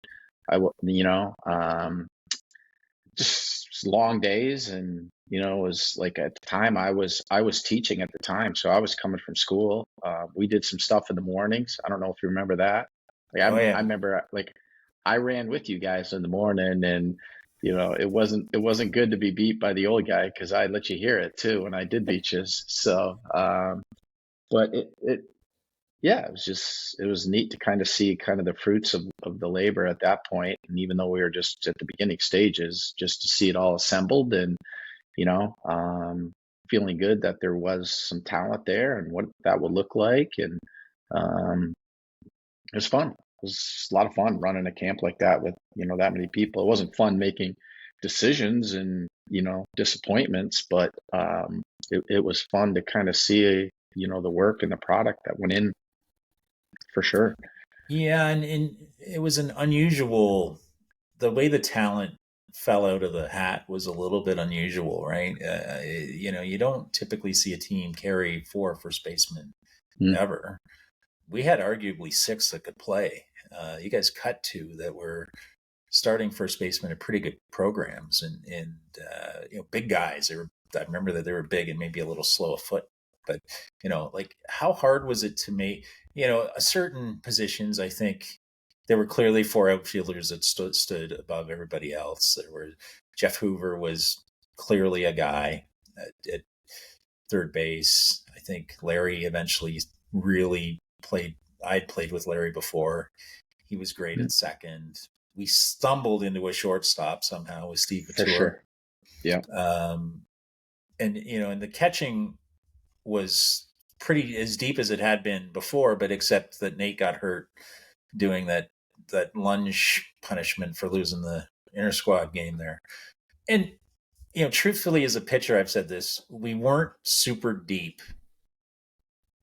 Just long days, and it was like at the time I was teaching at the time, so I was coming from school. We did some stuff in the mornings. I don't know if you remember that. I remember like I ran with you guys in the morning, and it wasn't good to be beat by the old guy, because I let you hear it too when I did beat you. So, but yeah, it was neat to kind of see kind of the fruits of the labor at that point. And even though we were just at the beginning stages, just to see it all assembled, and, feeling good that there was some talent there and what that would look like. And it was fun. It was a lot of fun running a camp like that with, that many people. It wasn't fun making decisions and, disappointments, but it was fun to kind of see, the work and the product that went in, for sure. Yeah, and it was an unusual, the way the talent fell out of the hat was a little bit unusual, right? You don't typically see a team carry 4 first basemen ever. We had arguably 6 that could play. You guys cut 2 that were starting first baseman at pretty good programs, and big guys. I remember that they were big and maybe a little slow of foot, but like, how hard was it to make certain positions? I think there were clearly 4 outfielders that stood above everybody else. Jeff Hoover was clearly a guy at third base. I think Larry eventually really played. I'd played with Larry before. He was great at second. We stumbled into a shortstop somehow with Steve Couture. For sure. Yeah. And the catching was pretty as deep as it had been before, but except that Nate got hurt doing that lunge punishment for losing the inter squad game there. And truthfully, as a pitcher, I've said this, we weren't super deep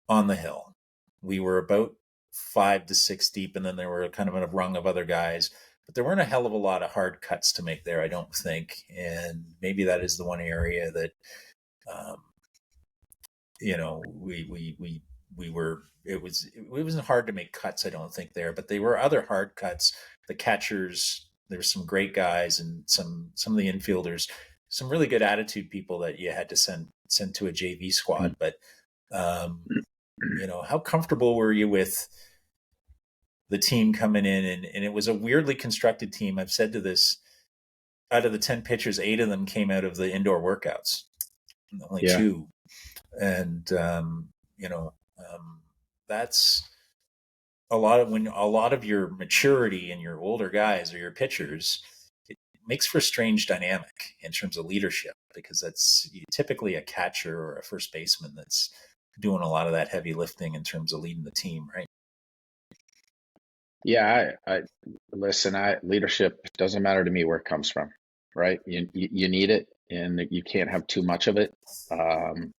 on the hill. We were about 5 to 6 deep, and then there were kind of a rung of other guys, but there weren't a hell of a lot of hard cuts to make there, I don't think. And maybe that is the one area that we were, it wasn't hard to make cuts, I don't think, there, but they were other hard cuts. The catchers, there were some great guys, and some of the infielders, some really good attitude people that you had to send to a JV squad. But how comfortable were you with the team coming in? And it was a weirdly constructed team. I've said to this, out of the 10 pitchers, 8 of them came out of the indoor workouts, only 2. And, that's a lot of your maturity and your older guys or your pitchers, it makes for a strange dynamic in terms of leadership, because that's typically a catcher or a first baseman that's doing a lot of that heavy lifting in terms of leading the team, right? Yeah, I listen. Leadership doesn't matter to me where it comes from, right? You need it, and you can't have too much of it, and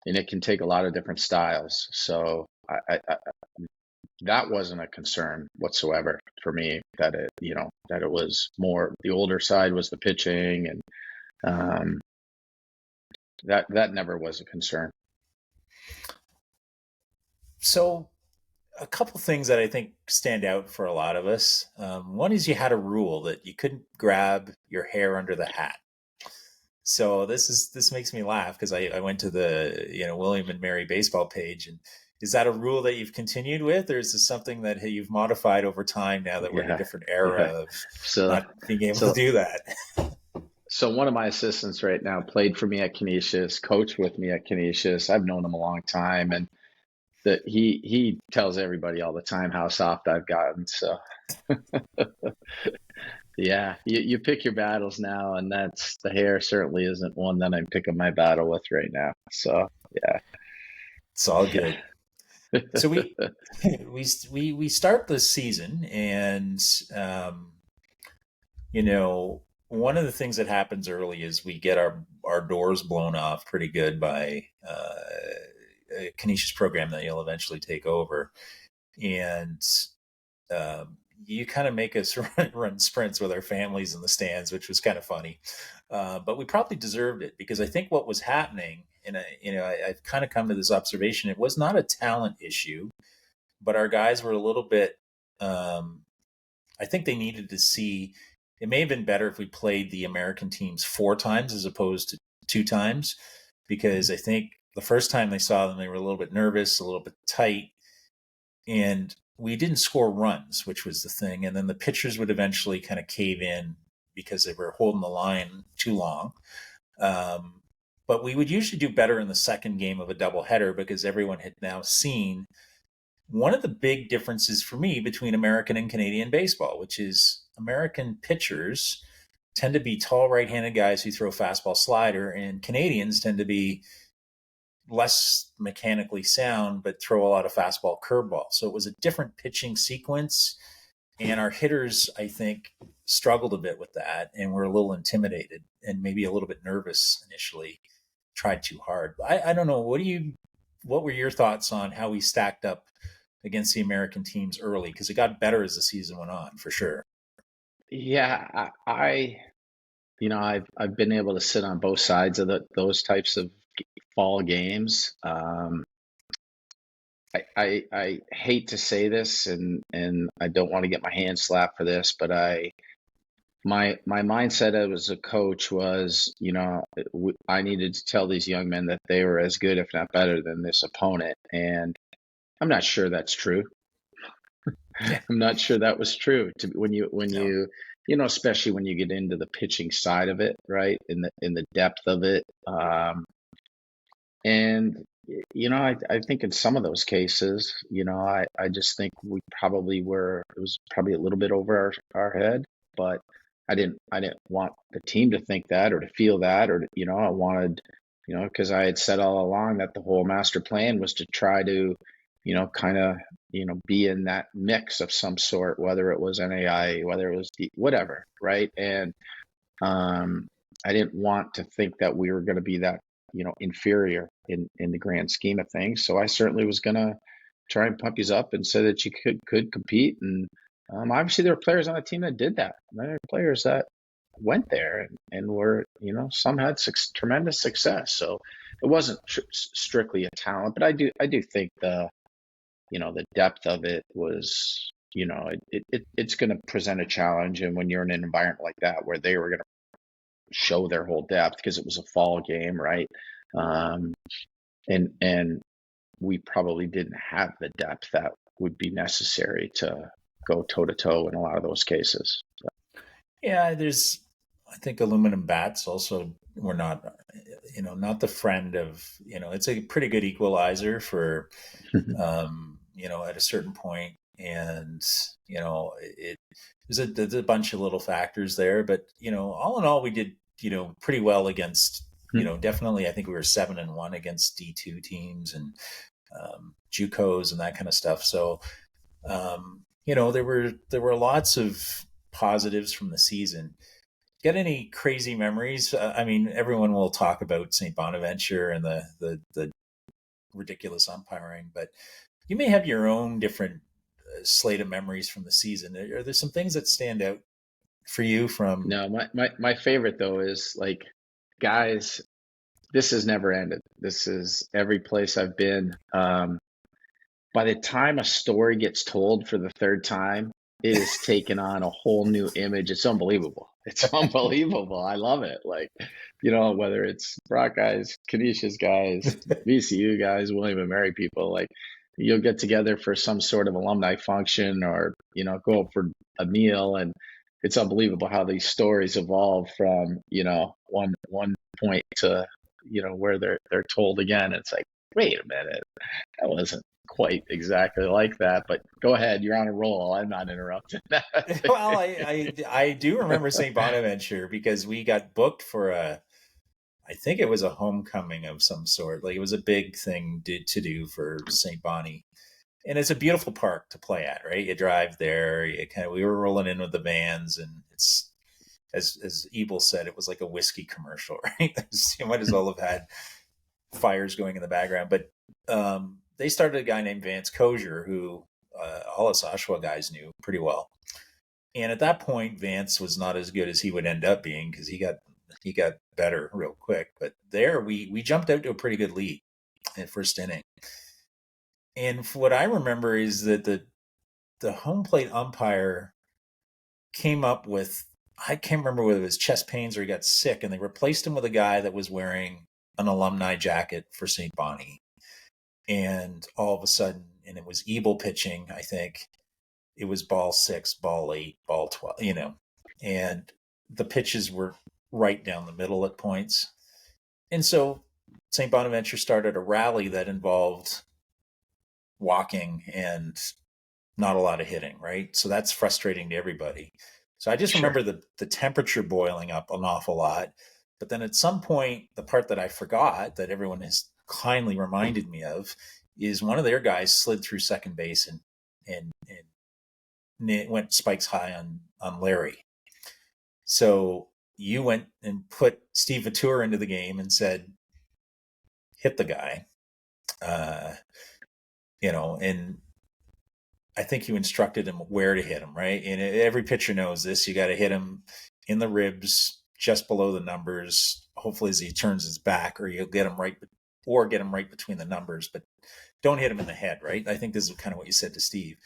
it can take a lot of different styles. So I that wasn't a concern whatsoever for me. That it was more the older side was the pitching, and that never was a concern. So, a couple things that I think stand out for a lot of us. One is you had a rule that you couldn't grab your hair under the hat. So this makes me laugh, because I went to the William and Mary baseball page, and is that a rule that you've continued with, or is this something that you've modified over time now that we're in a different era of not being able to do that? So one of my assistants right now played for me at Canisius, coached with me at Canisius. I've known him a long time, and that he tells everybody all the time how soft I've gotten. So yeah, you pick your battles now, and that's the hair certainly isn't one that I'm picking my battle with right now. So yeah, it's all good. So we start this season, and one of the things that happens early is we get our doors blown off pretty good by a Canisius program that you'll eventually take over, and you kind of make us run sprints with our families in the stands, which was kind of funny, but we probably deserved it, because I think what was happening, and I've kind of come to this observation, it was not a talent issue, but our guys were a little bit, I think they needed to see, it may have been better if we played the American teams 4 times as opposed to 2 times, because I think the first time they saw them, they were a little bit nervous, a little bit tight, and we didn't score runs, which was the thing. And then the pitchers would eventually kind of cave in, because they were holding the line too long. But we would usually do better in the second game of a doubleheader because everyone had now seen one of the big differences for me between American and Canadian baseball, which is American pitchers tend to be tall right-handed guys who throw fastball slider, and Canadians tend to be less mechanically sound but throw a lot of fastball curveball. So it was a different pitching sequence, and our hitters, I think, struggled a bit with that and were a little intimidated and maybe a little bit nervous initially, tried too hard. I don't know. What were your thoughts on how we stacked up against the American teams early? Because it got better as the season went on, for sure. Yeah, I've been able to sit on both sides of those types of fall games. I hate to say this, and I don't want to get my hand slapped for this, but my mindset as a coach was, I needed to tell these young men that they were as good, if not better, than this opponent, and I'm not sure that's true. Yeah. I'm not sure that was true when you especially when you get into the pitching side of it, right? In the depth of it. And I think in some of those cases, I just think we probably it was probably a little bit over our head, but I didn't want the team to think that or to feel that, or I wanted, because I had said all along that the whole master plan was to try to kind of, be in that mix of some sort, whether it was NAI, whether it was whatever, right? And I didn't want to think that we were going to be that, inferior in the grand scheme of things. So I certainly was going to try and pump you up and say that you could compete. And obviously there were players on the team that did that. There were players that went there and were, some had tremendous success. So it wasn't strictly a talent, but I do think the depth of it was, it's going to present a challenge. And when you're in an environment like that, where they were going to show their whole depth because it was a fall game, right? And we probably didn't have the depth that would be necessary to go toe to toe in a lot of those cases. So. Yeah, I think aluminum bats also were not the friend of, it's a pretty good equalizer for, at a certain point. And, there's a bunch of little factors there, but, all in all, we did, pretty well against, definitely, I think we were 7-1 against D2 teams and JUCOs and that kind of stuff. So, there were lots of positives from the season. Got any crazy memories? Everyone will talk about St. Bonaventure and the ridiculous umpiring, but you may have your own different slate of memories from the season. Are there some things that stand out for you from? No, my favorite though is like, guys, this has never ended. This is every place I've been. By the time a story gets told for the third time, it has taken on a whole new image. It's unbelievable. It's unbelievable. I love it. Like, whether it's Brock guys, Canisius guys, VCU guys, William and Mary people, like, you'll get together for some sort of alumni function or, go up for a meal. And it's unbelievable how these stories evolve from, one point to, where they're told again. It's like, wait a minute, that wasn't quite exactly like that, but go ahead, you're on a roll. I'm not interrupting. Well, I do remember St. Bonaventure because we got booked for I think it was a homecoming of some sort. Like, it was a big thing to do for St. Bonnie, and it's a beautiful park to play at, right? You drive there, we were rolling in with the vans, and it's, as Ebel said, it was like a whiskey commercial, right? You might as well have had fires going in the background, but they started a guy named Vance Kozier, who all us Oshawa guys knew pretty well. And at that point, Vance was not as good as he would end up being because he got better real quick. But there, we jumped out to a pretty good lead in first inning. And what I remember is that the home plate umpire came up with, I can't remember whether it was chest pains or he got sick, and they replaced him with a guy that was wearing an alumni jacket for St. Bonnie. And all of a sudden, and it was Ebel pitching, I think. It was ball 6, ball 8, ball 12, and the pitches were right down the middle at points. And so St. Bonaventure started a rally that involved walking and not a lot of hitting, right? So that's frustrating to everybody. So I just remember the temperature boiling up an awful lot. But then at some point, the part that I forgot that everyone has kindly reminded me of is one of their guys slid through second base and went spikes high on Larry. So you went and put Steve Vautour into the game and said, hit the guy. And I think you instructed him where to hit him, right? And every pitcher knows this. You got to hit him in the ribs, just below the numbers. Hopefully, as he turns his back, or you'll get him right between the numbers. But don't hit him in the head, right? I think this is kind of what you said to Steve.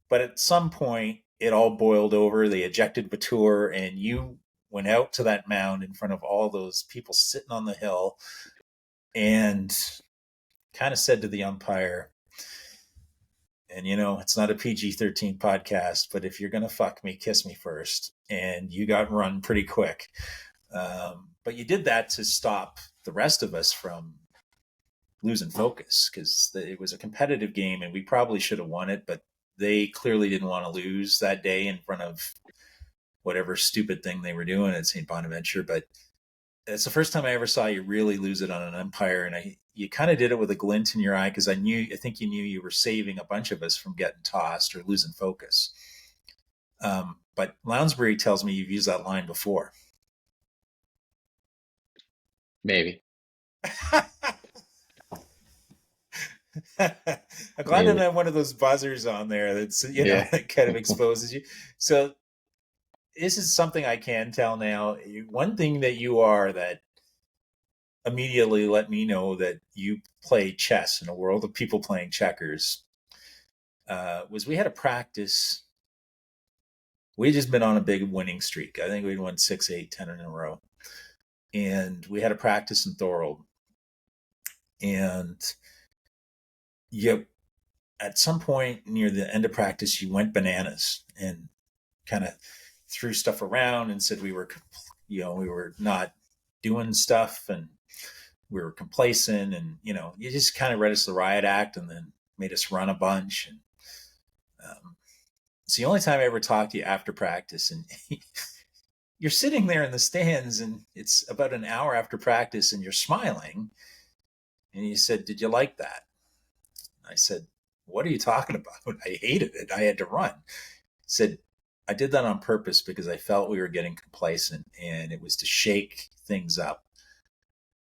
But at some point, it all boiled over. They ejected Vautour, and you went out to that mound in front of all those people sitting on the hill, and kind of said to the umpire, and it's not a PG-13 podcast, but if you're going to fuck me, kiss me first. And you got run pretty quick. But you did that to stop the rest of us from losing focus, because it was a competitive game and we probably should have won it, but they clearly didn't want to lose that day in front of whatever stupid thing they were doing at St. Bonaventure. But it's the first time I ever saw you really lose it on an umpire. And you kind of did it with a glint in your eye, because I think you knew you were saving a bunch of us from getting tossed or losing focus. But Lounsbury tells me you've used that line before. Maybe. I'm glad I have one of those buzzers on there that's, that kind of exposes you. So this is something I can tell now. One thing that you are that immediately let me know that you play chess in a world of people playing checkers was we had a practice. We'd just been on a big winning streak. I think we'd won 6, 8, 10 in a row. And we had a practice in Thorold. And at some point near the end of practice, you went bananas and kind of threw stuff around and said we were not doing stuff and we were complacent, and you just kind of read us the riot act and then made us run a bunch. And it's the only time I ever talked to you after practice, and you're sitting there in the stands and it's about an hour after practice and you're smiling, and you said, "Did you like that?" I said, "What are you talking about? I hated it. I had to run." He said, "I did that on purpose because I felt we were getting complacent and it was to shake things up."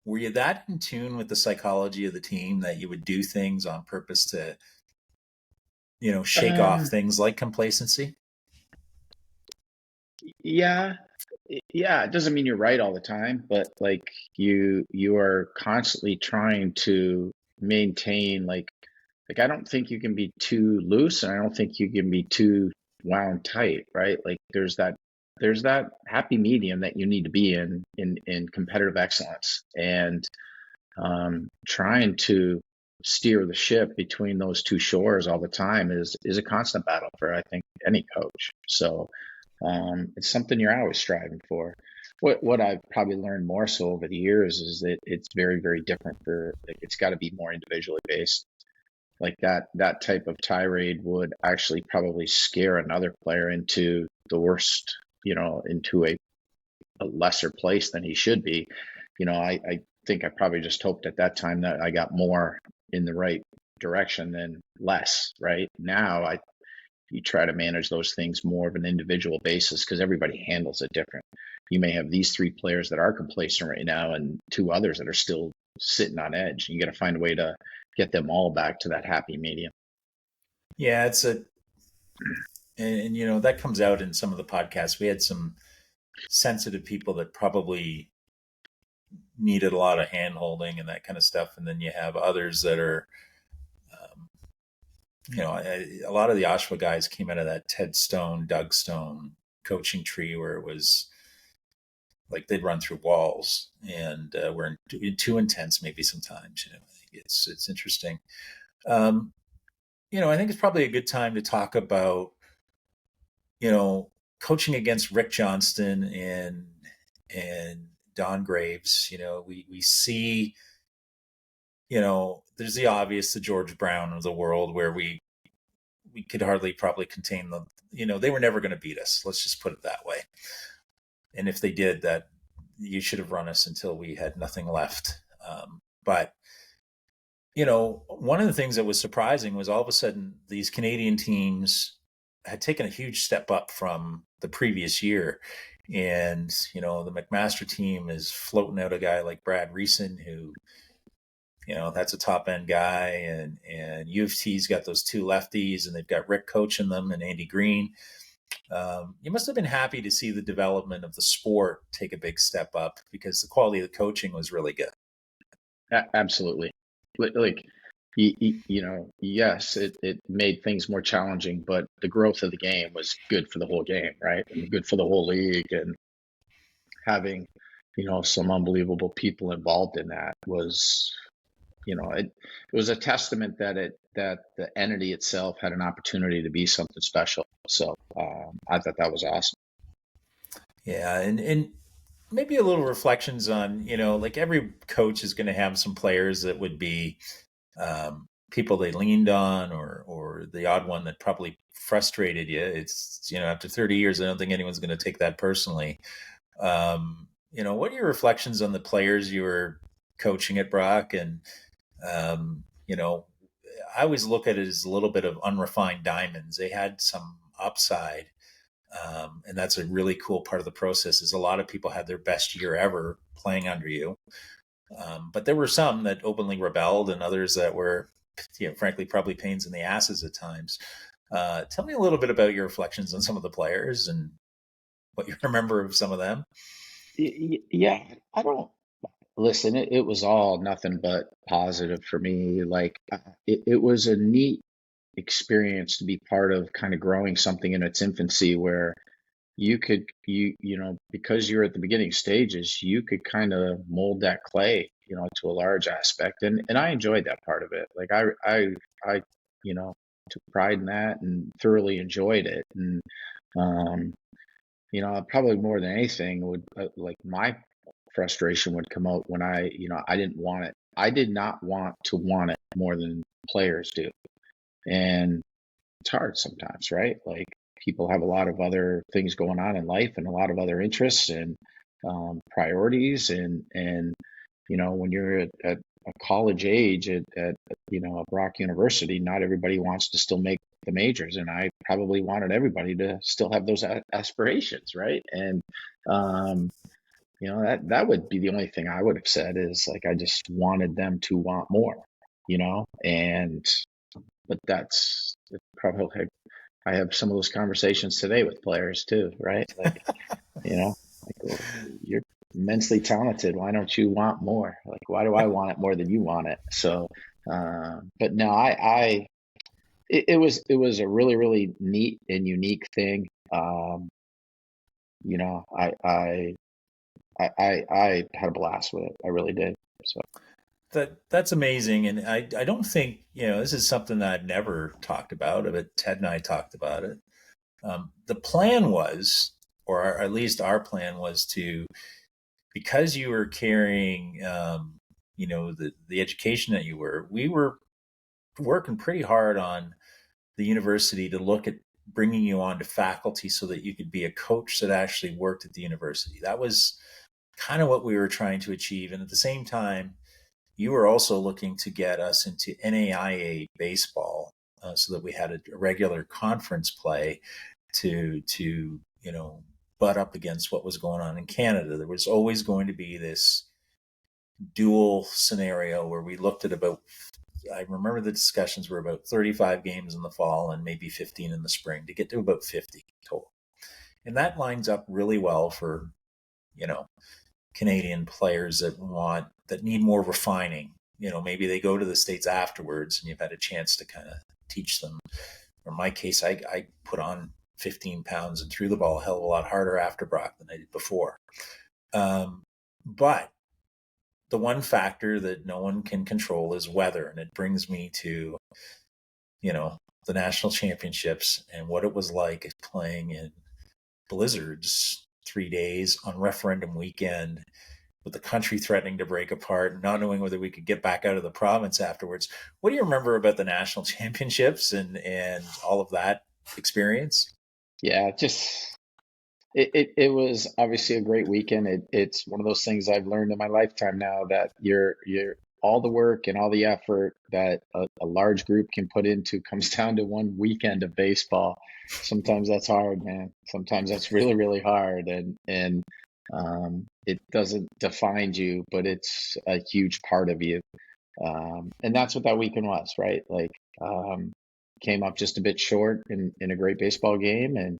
Were you that in tune with the psychology of the team that you would do things on purpose to, shake off things like complacency? Yeah. It doesn't mean you're right all the time, but like you are constantly trying to maintain like I don't think you can be too loose, and I don't think you can be too wound tight, right? Like there's that happy medium that you need to be in competitive excellence, and trying to steer the ship between those two shores all the time is a constant battle for, I think, any coach. So it's something you're always striving for. What I've probably learned more so over the years is that it's very, very different it's got to be more individually based. Like that type of tirade would actually probably scare another player into the worst, into a lesser place than he should be. I think I probably just hoped at that time that I got more in the right direction than less. Right now, you try to manage those things more of an individual basis because everybody handles it different. You may have these 3 players that are complacent right now and 2 others that are still sitting on edge. You got to find a way to get them all back to that happy medium. Yeah, and that comes out in some of the podcasts. We had some sensitive people that probably needed a lot of hand holding and that kind of stuff. And then you have others that are, a lot of the Oshawa guys came out of that Ted Stone, Doug Stone coaching tree where it was like they'd run through walls and were too intense maybe sometimes. It's interesting. I think it's probably a good time to talk about, coaching against Rick Johnston and Don Graves, we see, there's the obvious, the George Brown of the world, where we could hardly probably contain them. They were never going to beat us. Let's just put it that way. And if they did, that you should have run us until we had nothing left. But one of the things that was surprising was all of a sudden these Canadian teams had taken a huge step up from the previous year. And, the McMaster team is floating out a guy like Brad Reeson, who, that's a top end guy. And U of T's got those two lefties, and they've got Rick coaching them and Andy Green. You must have been happy to see the development of the sport take a big step up, because the quality of the coaching was really good. Absolutely. Like, yes, it made things more challenging, but the growth of the game was good for the whole game, right? And good for the whole league. And having, some unbelievable people involved in that was, it was a testament that the entity itself had an opportunity to be something special. So I thought that was awesome. Yeah, and maybe a little reflections on, like every coach is going to have some players that would be people they leaned on, or the odd one that probably frustrated you. It's, after 30 years, I don't think anyone's going to take that personally. What are your reflections on the players you were coaching at Brock? And, I always look at it as a little bit of unrefined diamonds. They had some upside. And that's a really cool part of the process, is a lot of people had their best year ever playing under you. But there were some that openly rebelled, and others that were, frankly, probably pains in the asses at times. Tell me a little bit about your reflections on some of the players and what you remember of some of them. Yeah, I don't listen. It was all nothing but positive for me. Like, it was a neat experience to be part of, kind of growing something in its infancy, where you could, because you're at the beginning stages, you could kind of mold that clay, to a large aspect. And I enjoyed that part of it. Like, I took pride in that and thoroughly enjoyed it. And, probably more than anything would, like, my frustration would come out when I didn't want it. I did not want it more than players do. And it's hard sometimes, right? Like, people have a lot of other things going on in life and a lot of other interests and priorities. And when you're at a college age at a Brock University, not everybody wants to still make the majors. And I probably wanted everybody to still have those aspirations, right? And that would be the only thing I would have said, is like, I just wanted them to want more, but that's probably, I have some of those conversations today with players too, right? Like, like, you're immensely talented. Why don't you want more? Like, why do I want it more than you want it? So, but no, it was a really, really neat and unique thing. I had a blast with it. I really did. So. That's amazing. And I don't think, this is something that I've never talked about, but Ted and I talked about it. The plan was, or at least our plan was, to, because you were carrying, the education that we were working pretty hard on the university to look at bringing you on to faculty so that you could be a coach that actually worked at the university. That was kind of what we were trying to achieve. And at the same time, you were also looking to get us into NAIA baseball, so that we had a regular conference play to butt up against what was going on in Canada. There was always going to be this dual scenario where we looked at I remember the discussions were about 35 games in the fall and maybe 15 in the spring to get to about 50 total. And that lines up really well for, Canadian players that need more refining. Maybe they go to the States afterwards and you've had a chance to kind of teach them. In my case, I put on 15 pounds and threw the ball a hell of a lot harder after Brock than I did before. But the one factor that no one can control is weather. And it brings me to, the national championships and what it was like playing in blizzards 3 days on referendum weekend, with the country threatening to break apart and not knowing whether we could get back out of the province afterwards. What do you remember about the national championships and all of that experience? Yeah, just it was obviously a great weekend. It's one of those things I've learned in my lifetime now, that you're all the work and all the effort that a large group can put into comes down to one weekend of baseball. Sometimes that's hard, man. Sometimes that's really, really hard, and it doesn't define you, but it's a huge part of you. And that's what that weekend was, right? Like, came up just a bit short in a great baseball game, and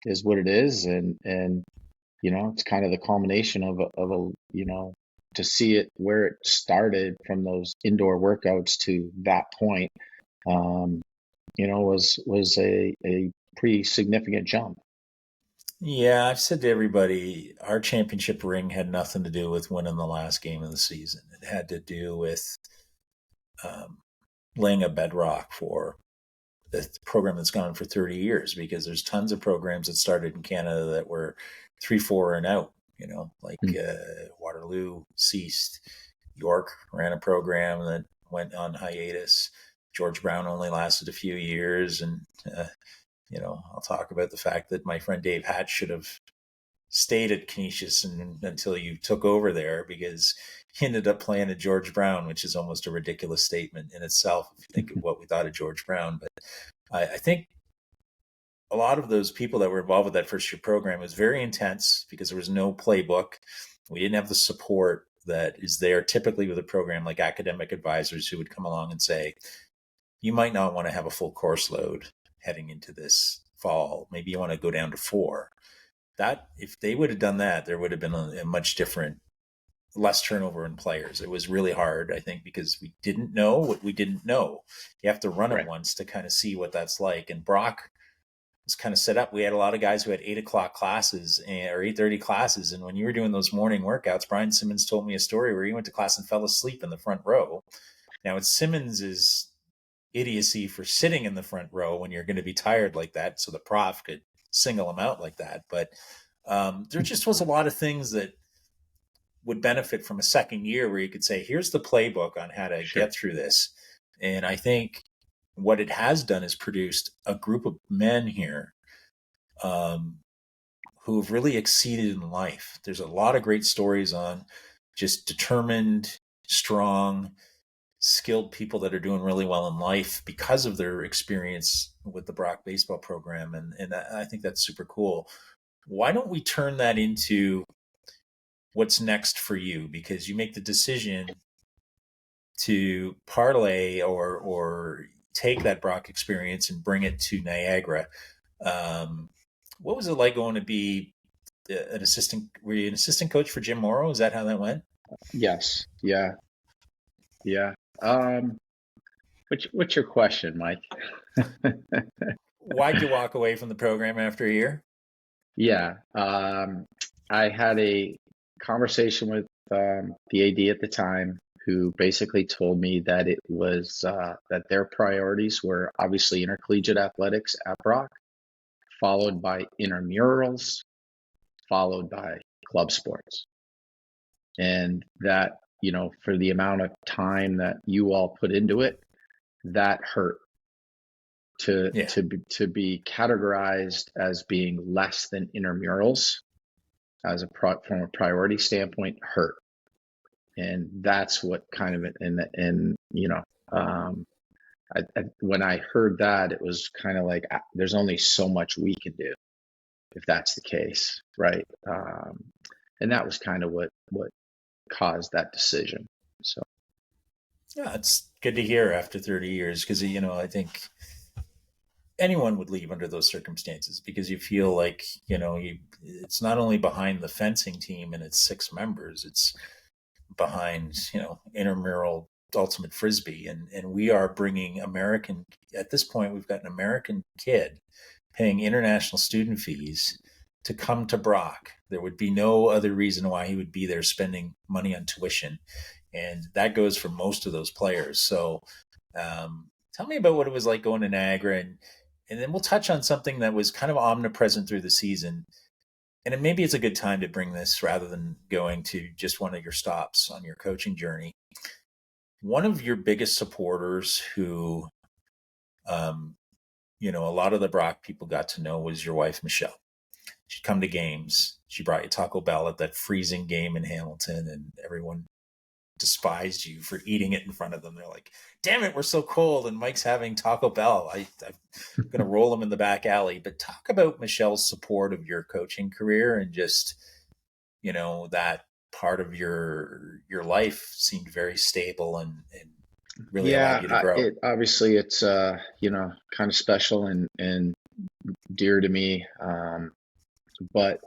is what it is. And it's kind of the culmination of a to see it where it started from those indoor workouts to that point, was a pretty significant jump. Yeah, I've said to everybody, our championship ring had nothing to do with winning the last game of the season. It had to do with laying a bedrock for the program that's gone for 30 years, because there's tons of programs that started in Canada that were 3-4 and out, like Waterloo ceased. York ran a program that went on hiatus. George Brown only lasted a few years. And, I'll talk about the fact that my friend Dave Hatch should have stayed at Canisius until you took over there, because he ended up playing at George Brown, which is almost a ridiculous statement in itself if you think of what we thought of George Brown. But I think a lot of those people that were involved with that first year program was very intense, because there was no playbook. We didn't have the support that is there typically with a program, like academic advisors who would come along and say, you might not want to have a full course load heading into this fall. Maybe you want to go down to 4. That, if they would have done that, there would have been a much different, less turnover in players. It was really hard, I think, because we didn't know what we didn't know. You have to run it once to kind of see what that's like. And Brock was kind of set up. We had a lot of guys who had 8 o'clock classes or 8:30 classes. And when you were doing those morning workouts, Brian Simmons told me a story where he went to class and fell asleep in the front row. Now, it's Simmons's idiocy for sitting in the front row when you're going to be tired like that, so the prof could single him out like that. But there just was a lot of things that would benefit from a second year where you could say, here's the playbook on how to get through this. And I think what it has done is produced a group of men here who have really exceeded in life. There's a lot of great stories on just determined, strong, skilled people that are doing really well in life because of their experience with the Brock baseball program. And I think that's super cool. Why don't we turn that into what's next for you? Because you make the decision to parlay or take that Brock experience and bring it to Niagara. What was it like going to be an assistant? Were you an assistant coach for Jim Morrow? Is that how that went? Yes. Yeah. What's your question, Mike? Why'd you walk away from the program after a year? Yeah. I had a conversation with the AD at the time, who basically told me that it was that their priorities were obviously intercollegiate athletics at Brock, followed by intramurals, followed by club sports. And that, for the amount of time that you all put into it, that hurt to be categorized as being less than intramurals from a priority standpoint hurt. And that's what kind of, when I heard that, it was kind of like, there's only so much we can do if that's the case, right? And that was kind of what caused that decision. So yeah, it's good to hear after 30 years, because I think anyone would leave under those circumstances, because you feel like it's not only behind the fencing team and its 6 members, it's behind intramural ultimate frisbee, and we are bringing at this point we've got an American kid paying international student fees to come to Brock. There would be no other reason why he would be there spending money on tuition. And that goes for most of those players. So tell me about what it was like going to Niagara. And And then we'll touch on something that was kind of omnipresent through the season. And maybe it's a good time to bring this rather than going to just one of your stops on your coaching journey. One of your biggest supporters who, a lot of the Brock people got to know was your wife, Michelle. She'd come to games. She brought you Taco Bell at that freezing game in Hamilton, and everyone despised you for eating it in front of them. They're like, damn it, we're so cold, and Mike's having Taco Bell. I'm going to roll him in the back alley. But talk about Michelle's support of your coaching career, and just, that part of your life seemed very stable and really allowed you to grow. Obviously it's kind of special and dear to me. But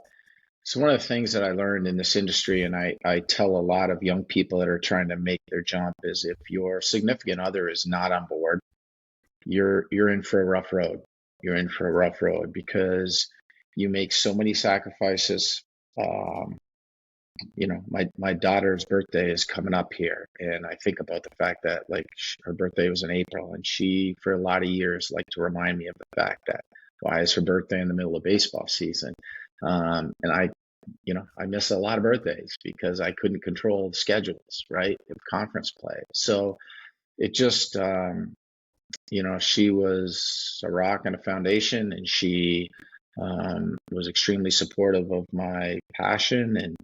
so one of the things that I learned in this industry, and I tell a lot of young people that are trying to make their jump, is if your significant other is not on board, you're in for a rough road. You're in for a rough road because you make so many sacrifices. My daughter's birthday is coming up here, and I think about the fact that her birthday was in April, and she for a lot of years liked to remind me of the fact that why is her birthday in the middle of baseball season? And I miss a lot of birthdays because I couldn't control the schedules, right, of conference play. So it just, she was a rock and a foundation, and she was extremely supportive of my passion. And,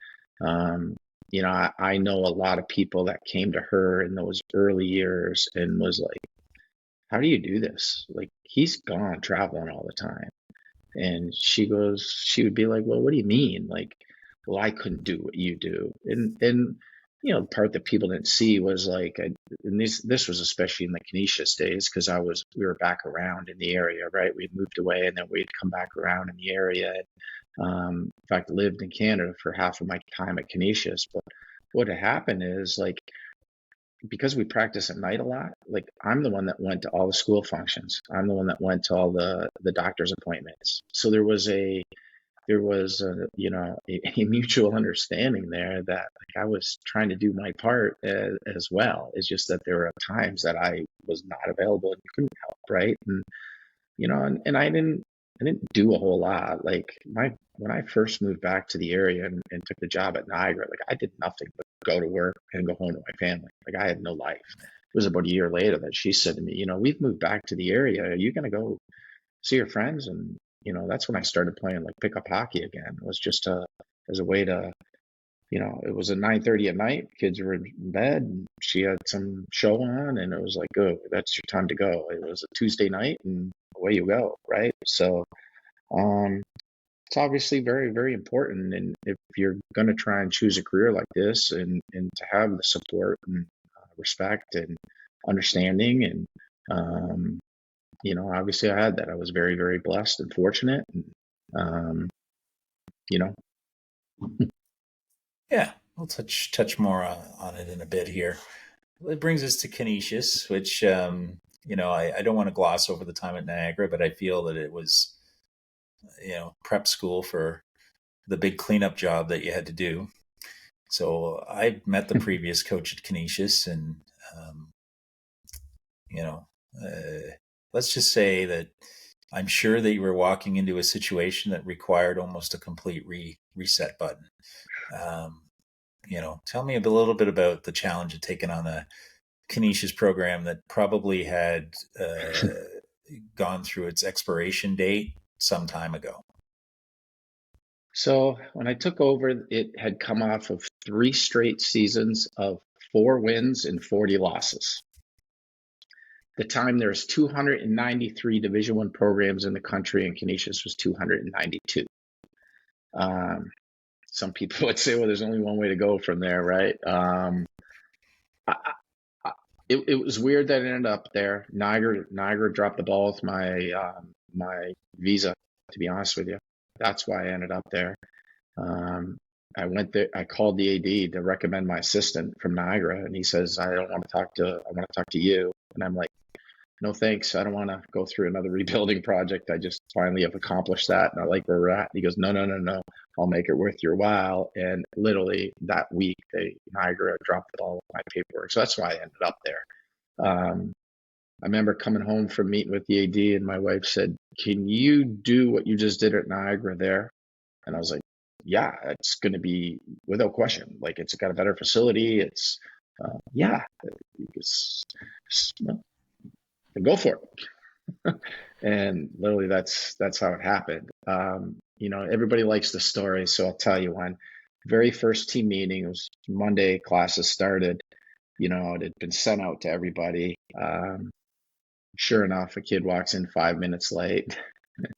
I know a lot of people that came to her in those early years and was like, how do you do this? Like, he's gone traveling all the time. And she would be like, well, what do you mean? Like, well, I couldn't do what you do. And the part that people didn't see was like, and this was especially in the Canisius days, because we were back around in the area, right? We'd moved away and then we'd come back around in the area. In fact, lived in Canada for half of my time at Canisius. But what had happened is, like, because we practice at night a lot, like, I'm the one that went to all the school functions. I'm the one that went to all the doctor's appointments. So there was a mutual understanding there that, like, I was trying to do my part as well. It's just that there were times that I was not available and couldn't help, right? And and I didn't do a whole lot. Like, when I first moved back to the area and took the job at Niagara, like, I did nothing but go to work and go home to my family. Like, I had no life. It was about a year later that she said to me, we've moved back to the area. Are you going to go see your friends? And, that's when I started playing like pickup hockey again. It was just as a way to, it was at 9:30 at night. Kids were in bed. And she had some show on, and it was like, oh, that's your time to go. It was a Tuesday night, and away you go, right? So, it's obviously very, very important. And if you're going to try and choose a career like this, and to have the support and respect and understanding, and obviously I had that. I was very, very blessed and fortunate. And, Yeah, we'll touch more on it in a bit here. It brings us to Canisius, which I don't want to gloss over the time at Niagara, but I feel that it was prep school for the big cleanup job that you had to do. So I met the previous coach at Canisius, and let's just say that I'm sure that you were walking into a situation that required almost a complete reset button. Tell me a little bit about the challenge of taking on a Canisius program that probably had gone through its expiration date some time ago. So when I took over, it had come off of 3 straight seasons of 4 wins and 40 losses. The time there's 293 Division I programs in the country, and Canisius was 292. Some people would say, well, there's only one way to go from there, right? It was weird that it ended up there. Niagara dropped the ball with my visa, to be honest with you. That's why I ended up there. I went there. I called the AD to recommend my assistant from Niagara, and he says, I want to talk to you. And I'm like, no, thanks. I don't want to go through another rebuilding project. I just finally have accomplished that, and I like where we're at. And he goes, no. I'll make it worth your while. And literally that week, Niagara dropped the ball with my paperwork. So that's why I ended up there. I remember coming home from meeting with the AD, and my wife said, "Can you do what you just did at Niagara there?" And I was like, "Yeah, it's going to be without question. Like, it's got a better facility. It's, yeah, well, go for it." And literally, that's how it happened. Everybody likes the story, so I'll tell you one. Very first team meeting, it was Monday. Classes started. It had been sent out to everybody. Sure enough, a kid walks in 5 minutes late.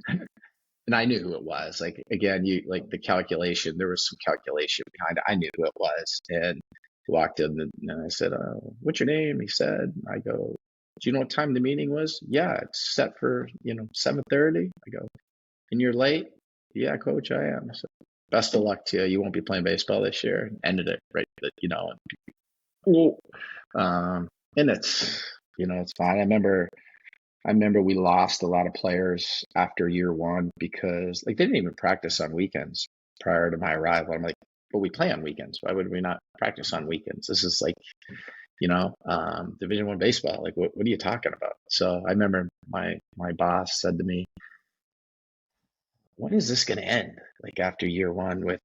And I knew who it was. Like, again, the calculation, there was some calculation behind it. I knew who it was. And he walked in and I said, "What's your name?" He said. I go, "Do you know what time the meeting was?" "Yeah, it's set for, 7:30. I go, "And you're late?" "Yeah, coach, I am." So, "Best of luck to you. You won't be playing baseball this year." Ended it right, and it's fine. I remember we lost a lot of players after year one because they didn't even practice on weekends prior to my arrival. I'm like, "But we play on weekends. Why would we not practice on weekends? This is like, Division I baseball. Like, what are you talking about?" So I remember my boss said to me, "When is this going to end? Like, after year one with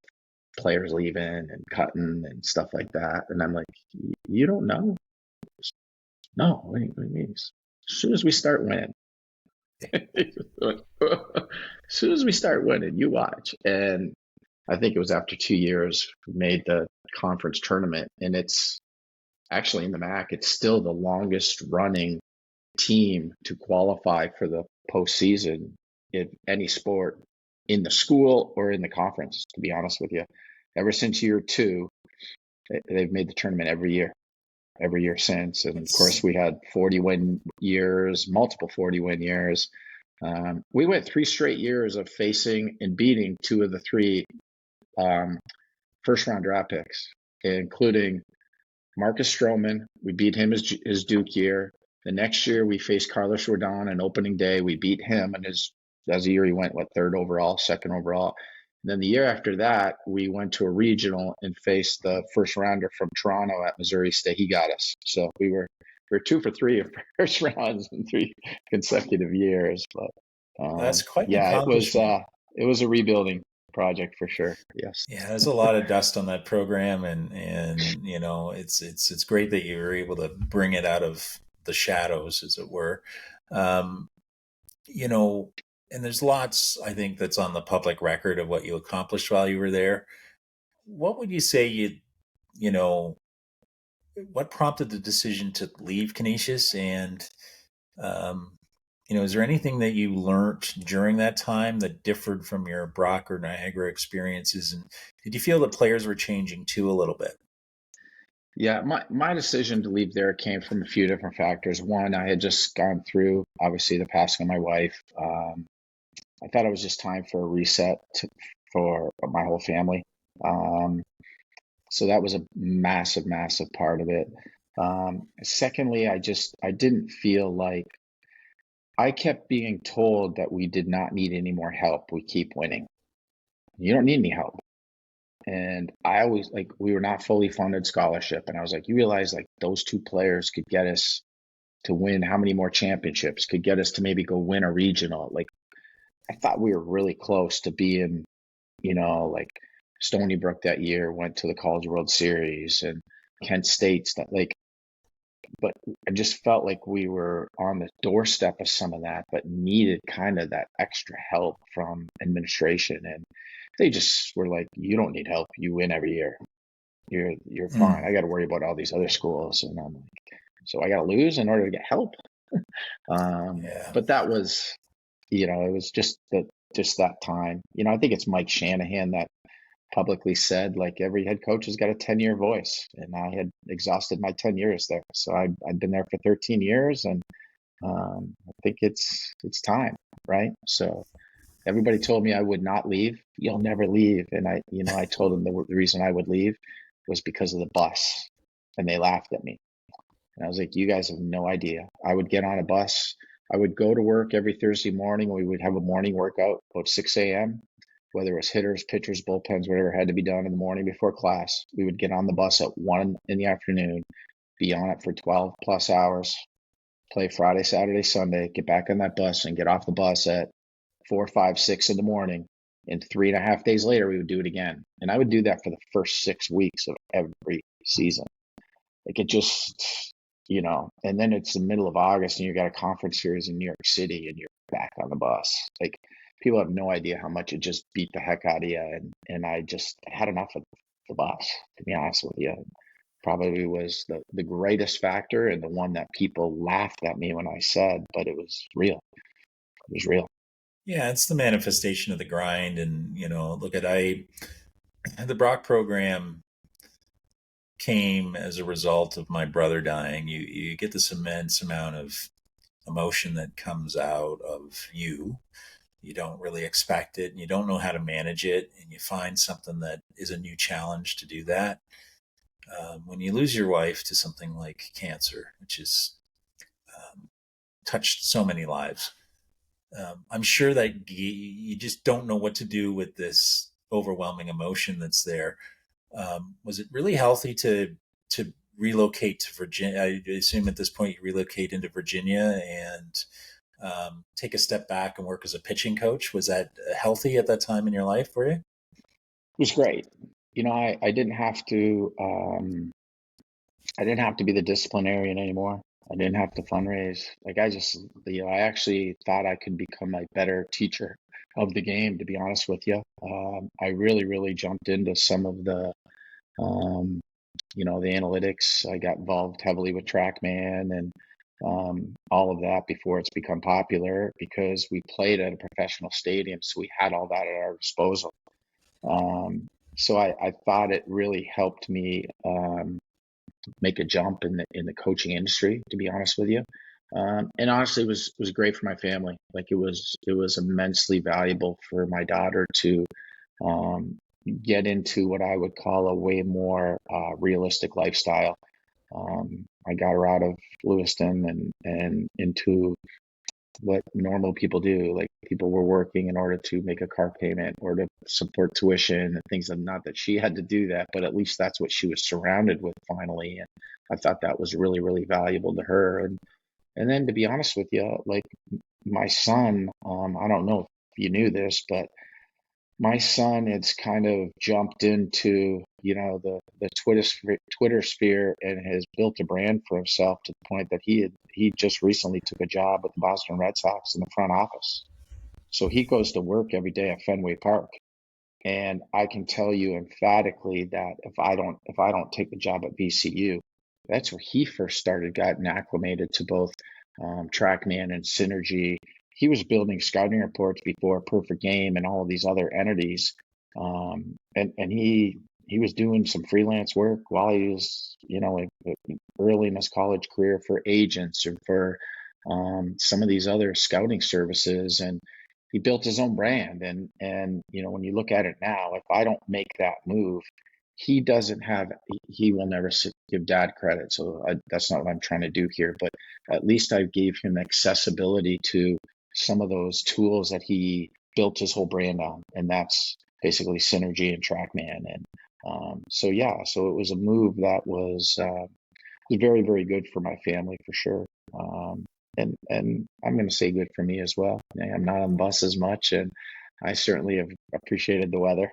players leaving and cutting and stuff like that?" And I'm like, "You don't know?" "No, what do you mean? As soon as we start winning." As soon as we start winning, you watch. And I think it was after 2 years we made the conference tournament, and it's actually in the MAC. It's still the longest running team to qualify for the postseason in any sport in the school or in the conference. To be honest with you, ever since year two, they've made the tournament every year since. And of course, we had 40-win years, multiple 40-win years. We went 3 straight years of facing and beating 2 of the 3 first-round draft picks, including Marcus Stroman. We beat him his Duke year. The next year, we faced Carlos Rodon on opening day. We beat him, and as a year he went, third overall, second overall. And then the year after that, we went to a regional and faced the first rounder from Toronto at Missouri State. He got us. So we were 2 for 3 of first rounds in 3 consecutive years. But That's quite an yeah, accomplishment. it was a rebuilding project for sure. Yes. Yeah, there's a lot of dust on that program, and it's great that you were able to bring it out of the shadows, as it were. Um, and there's lots, I think, that's on the public record of what you accomplished while you were there. What would you say what prompted the decision to leave Canisius? And, is there anything that you learned during that time that differed from your Brock or Niagara experiences? And did you feel that players were changing too a little bit? Yeah, my decision to leave there came from a few different factors. One, I had just gone through, obviously, the passing of my wife. I thought it was just time for a reset for my whole family. So that was a massive, massive part of it. Secondly, I didn't feel like I kept being told that we did not need any more help. We keep winning. You don't need any help. And I always, we were not fully funded scholarship. And I was like, you realize those 2 players could get us to win how many more championships, could get us to maybe go win a regional. I thought we were really close to being, Stony Brook that year went to the College World Series, and Kent State's but I just felt like we were on the doorstep of some of that, but needed kind of that extra help from administration. And they just were like, "You don't need help. You win every year. You're fine. I got to worry about all these other schools." And I'm like, "So I got to lose in order to get help?" Yeah. But that was, it was just that time. I think it's Mike Shanahan that publicly said, every head coach has got a 10-year voice, and I had exhausted my 10 years there. So I've been there for 13 years, and I think it's time, right? So everybody told me I would not leave. You'll never leave. And I told them the reason I would leave was because of the bus, and they laughed at me. And I was like, "You guys have no idea." I would get on a bus. I would go to work every Thursday morning. We would have a morning workout about 6 a.m., whether it was hitters, pitchers, bullpens, whatever had to be done in the morning before class. We would get on the bus at 1 in the afternoon, be on it for 12 plus hours, play Friday, Saturday, Sunday, get back on that bus and get off the bus at 4, 5, 6 in the morning. And 3.5 days later, we would do it again. And I would do that for the first 6 weeks of every season. Like it just, and then it's the middle of August and you got a conference series in New York City and you're back on the bus. Like people have no idea how much it just beat the heck out of you. And I just had enough of the bus, to be honest with you. Probably was the greatest factor and the one that people laughed at me when I said, but it was real. It was real. Yeah, it's the manifestation of the grind. And, look at the Brock program came as a result of my brother dying. You get this immense amount of emotion that comes out of you. You don't really expect it and you don't know how to manage it. And you find something that is a new challenge to do that. When you lose your wife to something like cancer, which has touched so many lives, I'm sure that you just don't know what to do with this overwhelming emotion that's there. Was it really healthy to relocate to Virginia? I assume at this point you relocate into Virginia and take a step back and work as a pitching coach. Was that healthy at that time in your life for you? It was great. I didn't have to. I didn't have to be the disciplinarian anymore. I didn't have to fundraise. Like I just, I actually thought I could become a better teacher of the game, to be honest with you. I really, really jumped into some of the, the analytics. I got involved heavily with TrackMan and all of that before it's become popular because we played at a professional stadium. So we had all that at our disposal. So I thought it really helped me make a jump in the coaching industry, to be honest with you. And honestly, it was great for my family. Like it was immensely valuable for my daughter to get into what I would call a way more realistic lifestyle. I got her out of Lewiston and into what normal people do. Like people were working in order to make a car payment or to support tuition and things. And not that she had to do that, but at least that's what she was surrounded with finally. And I thought that was really, really valuable to her. And then to be honest with you, like my son, I don't know if you knew this, but my son has kind of jumped into, the Twitter sphere and has built a brand for himself to the point that he just recently took a job with the Boston Red Sox in the front office. So he goes to work every day at Fenway Park. And I can tell you emphatically that if I don't take the job at VCU, that's where he first started getting acclimated to both TrackMan and Synergy. He was building scouting reports before Perfect Game and all of these other entities. And he was doing some freelance work while he was, early in his college career for agents or for some of these other scouting services. And he built his own brand. And when you look at it now, if I don't make that move, he will never give dad credit. So that's not what I'm trying to do here, but at least I gave him accessibility to some of those tools that he built his whole brand on. And that's basically Synergy and TrackMan. And so it was a move that was very, very good for my family for sure. And I'm going to say good for me as well. I'm not on the bus as much, and I certainly have appreciated the weather.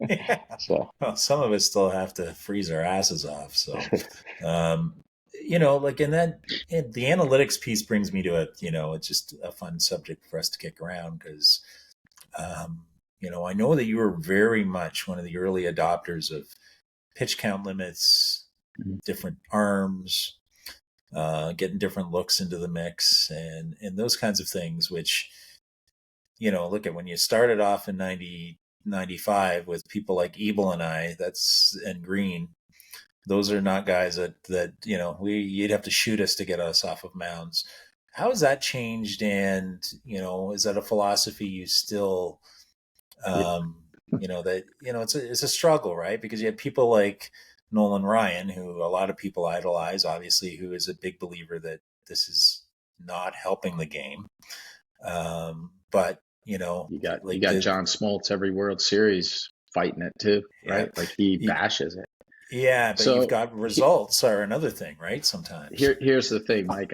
Yeah. So, well, some of us still have to freeze our asses off. So, and then the analytics piece brings me to it's just a fun subject for us to kick around because, I know that you were very much one of the early adopters of pitch count limits, different arms, getting different looks into the mix and those kinds of things, which, look at when you started off in 95 with people like Ebel and I, and Green, those are not guys that you'd have to shoot us to get us off of mounds. How has that changed? And, is that a philosophy you still, it's a struggle, right? Because you had people like Nolan Ryan, who a lot of people idolize, obviously, who is a big believer that this is not helping the game. But, you got John Smoltz every World Series fighting it too, right? Like he bashes it. Yeah, but you've So got results are another thing, right? Sometimes. here's the thing, Mike.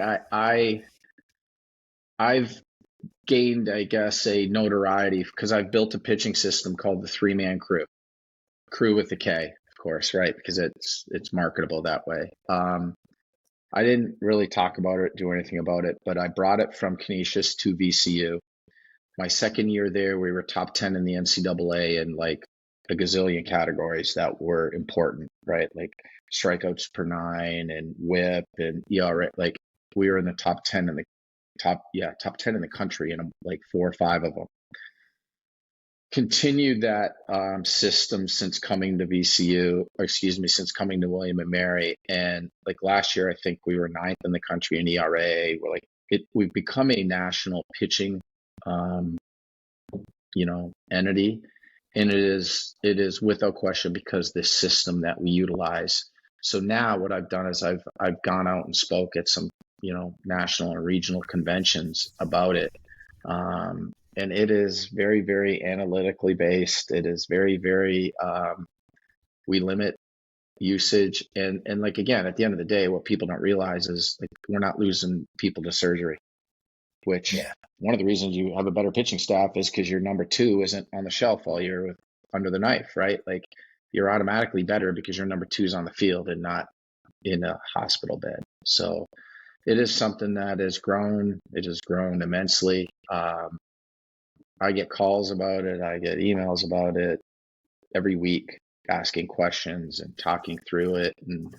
I've gained, I guess, a notoriety because I've built a pitching system called the 3-man crew with the K, of course, right? Because it's marketable that way. I didn't really talk about it, do anything about it, but I brought it from Canisius to VCU. My second year there, we were top 10 in the NCAA in like a gazillion categories that were important, right? Like strikeouts per nine and whip and ERA. Like we were in the top 10 in the top 10 in the country in like 4 or 5 of them. Continued that system since coming to VCU, or excuse me, since coming to William and Mary. And like last year, I think we were 9th in the country in ERA. We're like we've become a national pitching, entity, and it is without question because this system that we utilize. So now what I've done is I've gone out and spoke at some national and regional conventions about it. And it is very, very analytically based. It is very, very, we limit usage. And like, again, at the end of the day, what people don't realize is like, we're not losing people to surgery, which one of the reasons you have a better pitching staff is because your number 2 isn't on the shelf all year under the knife, right? Like you're automatically better because your number 2 is on the field and not in a hospital bed. So it is something that has grown. It has grown immensely. I get calls about it. I get emails about it every week, asking questions and talking through it. And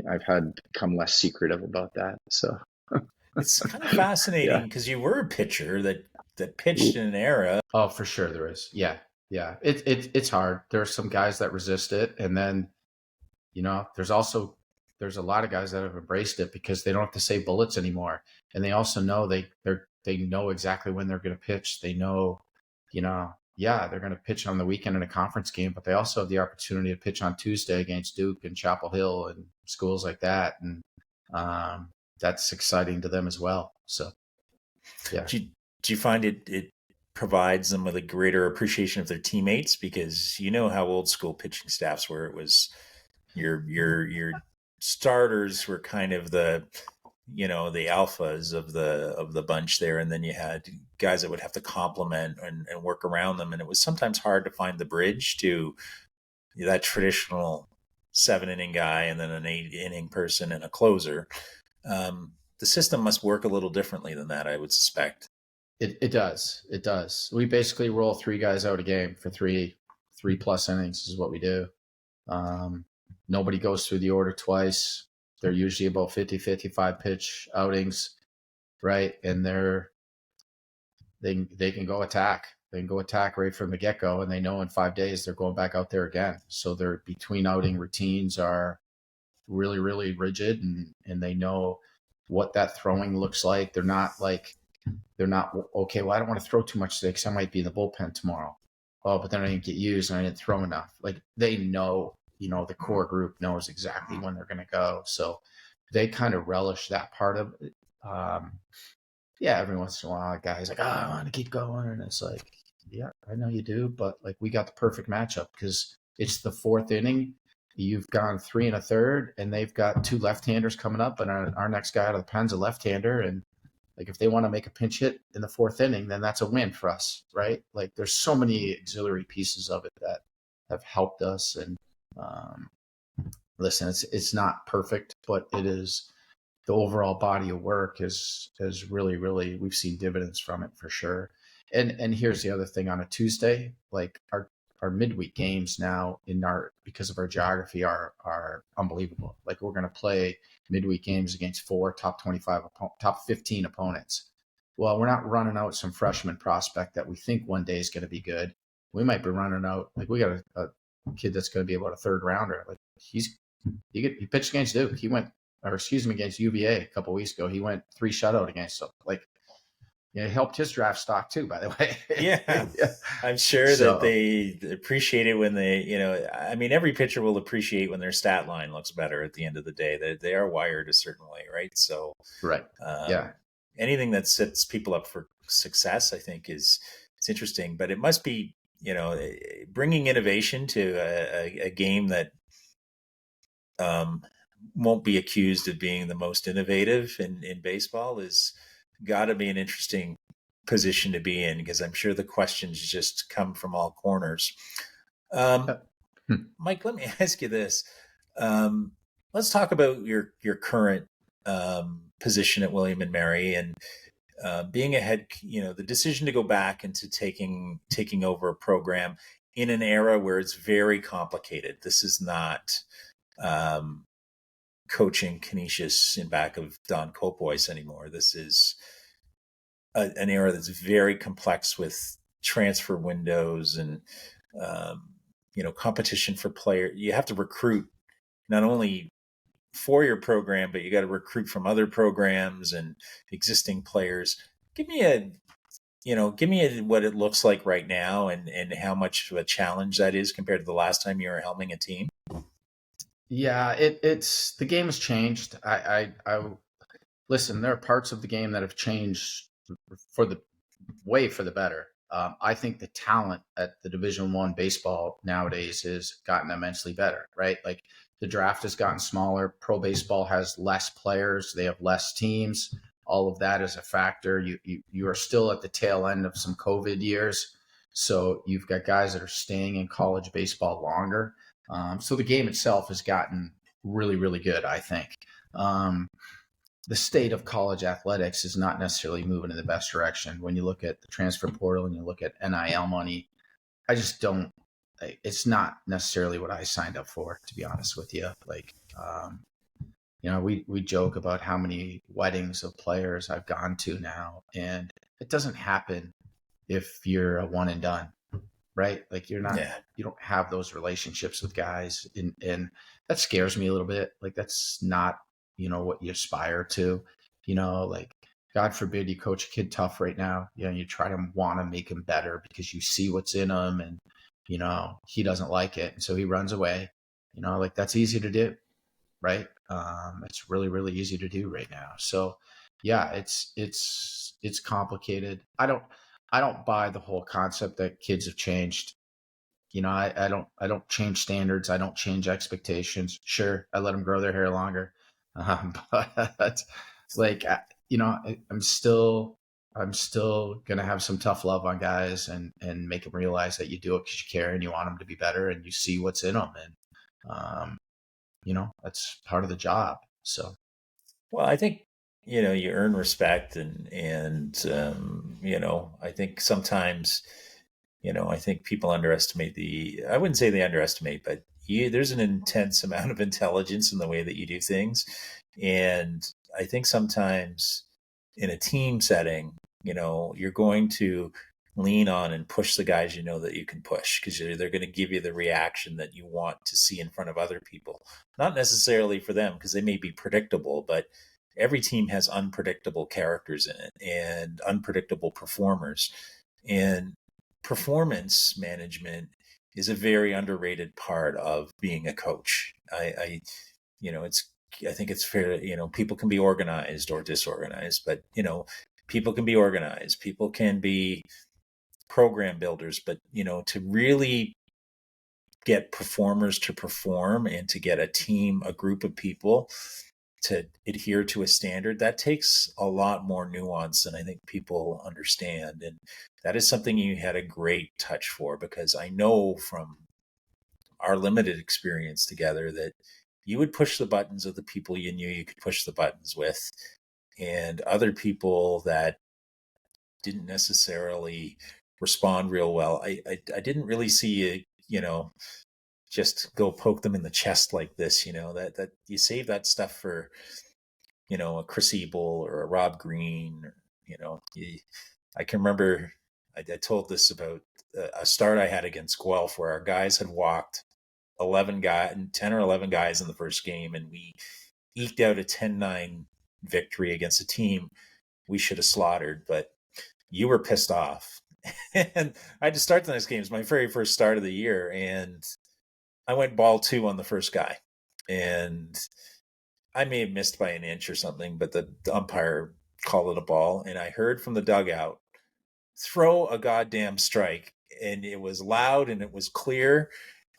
I've had become less secretive about that. So It's kind of fascinating because you were a pitcher that pitched in an era. Oh, for sure there is. Yeah. It's hard. There are some guys that resist it, and then there's a lot of guys that have embraced it because they don't have to save bullets anymore, and they also know they know exactly when they're going to pitch. They know, they're going to pitch on the weekend in a conference game, but they also have the opportunity to pitch on Tuesday against Duke and Chapel Hill and schools like that, and that's exciting to them as well. So, yeah. Do you find it provides them with a greater appreciation of their teammates? Because how old school pitching staffs were. It was your starters were kind of the alphas of the bunch there, and then you had guys that would have to complement and work around them, and it was sometimes hard to find the bridge to that traditional 7-inning guy and then an 8-inning person and a closer. The system must work a little differently than that, I would suspect. It does. We basically roll 3 guys out a game for 3+ innings is what we do. Nobody goes through the order twice. They're usually about 50-55 pitch outings, right? And they can go attack. They can go attack right from the get-go, and they know in 5 days they're going back out there again. So their between outing routines are really, really rigid, and they know what that throwing looks like. They're not okay, well, I don't want to throw too much today because I might be in the bullpen tomorrow. Oh, but then I didn't get used and I didn't throw enough. Like they know, the core group knows exactly when they're going to go. So they kind of relish that part of it. Every once in a while, a guy's like, I want to keep going. And it's like, yeah, I know you do. But like we got the perfect matchup because it's the 4th inning. You've gone 3 1/3 and they've got 2 left-handers coming up. And our next guy out of the pen's a left-hander. And like if they want to make a pinch hit in the 4th inning, then that's a win for us, right? Like there's so many auxiliary pieces of it that have helped us. And listen, it's not perfect, but it is the overall body of work has really, really, we've seen dividends from it for sure. And here's the other thing on a Tuesday, like our midweek games now because of our geography are unbelievable. Like we're going to play midweek games against 4 top 15 opponents. Well, we're not running out some freshman prospect that we think one day is going to be good. We might be running out. Like we got a kid that's going to be about a 3rd rounder. Like he pitched against Duke. Against UVA a couple of weeks ago. He went 3 shutout against them. Like, it helped his draft stock too, by the way. Yeah. I'm sure that they appreciate it when every pitcher will appreciate when their stat line looks better at the end of the day. They are wired a certain way, right? So, right. Anything that sets people up for success, I think it's interesting, but it must be, bringing innovation to a game that won't be accused of being the most innovative in baseball is got to be an interesting position to be in, because I'm sure the questions just come from all corners. Mike, let me ask you this. Let's talk about your current position at William and Mary, and being a head, the decision to go back into taking over a program in an era where it's very complicated. This is not coaching Canisius in back of Don Copois anymore. This is an era that's very complex with transfer windows and competition for players. You have to recruit not only for your program, but you got to recruit from other programs and existing players. Give me what it looks like right now, and how much of a challenge that is compared to the last time you were helming a team. Yeah, it's the game has changed. I listen. There are parts of the game that have changed for the better. I think the talent at the Division I baseball nowadays has gotten immensely better. Right, like the draft has gotten smaller. Pro baseball has less players. They have less teams. All of that is a factor. You are still at the tail end of some COVID years, so you've got guys that are staying in college baseball longer. So the game itself has gotten really, really good, I think. The state of college athletics is not necessarily moving in the best direction. When you look at the transfer portal and you look at NIL money, I just don't, it's not necessarily what I signed up for, to be honest with you. Like, we joke about how many weddings of players I've gone to now, and it doesn't happen if you're a one and done. Right? Like you don't have those relationships with guys, and that scares me a little bit. Like that's not, what you aspire to, like God forbid you coach a kid tough right now. You try to want to make him better because you see what's in him, and, he doesn't like it. And so he runs away, like that's easy to do. Right. It's really, really easy to do right now. So yeah, it's complicated. I don't buy the whole concept that kids have changed. I don't change standards. I don't change expectations. Sure, I let them grow their hair longer, but like I'm still gonna have some tough love on guys and make them realize that you do it because you care and you want them to be better and you see what's in them, and that's part of the job. So, well, I think you earn respect, and I think sometimes. I think people underestimate I wouldn't say they underestimate, but there's an intense amount of intelligence in the way that you do things. And I think sometimes in a team setting, you're going to lean on and push the guys that you can push, because they're going to give you the reaction that you want to see in front of other people. Not necessarily for them, because they may be predictable, but every team has unpredictable characters in it and unpredictable performers. And performance management is a very underrated part of being a coach. I think it's fair. People can be organized or disorganized, but people can be organized. People can be program builders, but to really get performers to perform and to get a group of people to adhere to a standard, that takes a lot more nuance than I think people understand. And that is something you had a great touch for, because I know from our limited experience together that you would push the buttons of the people you knew you could push the buttons with, and other people that didn't necessarily respond real well. I didn't really see you, just go poke them in the chest like this, that you save that stuff for, a Chris Ebel or a Rob Green, I can remember I told this about a start I had against Guelph, where our guys had walked 10 or 11 guys in the first game, and we eked out a 10-9 victory against a team we should have slaughtered, but you were pissed off. And I had to start the next game. It was my very first start of the year, and I went ball 2 on the first guy, and I may have missed by an inch or something, but the umpire called it a ball, and I heard from the dugout, throw a goddamn strike. it was loud and it was clear.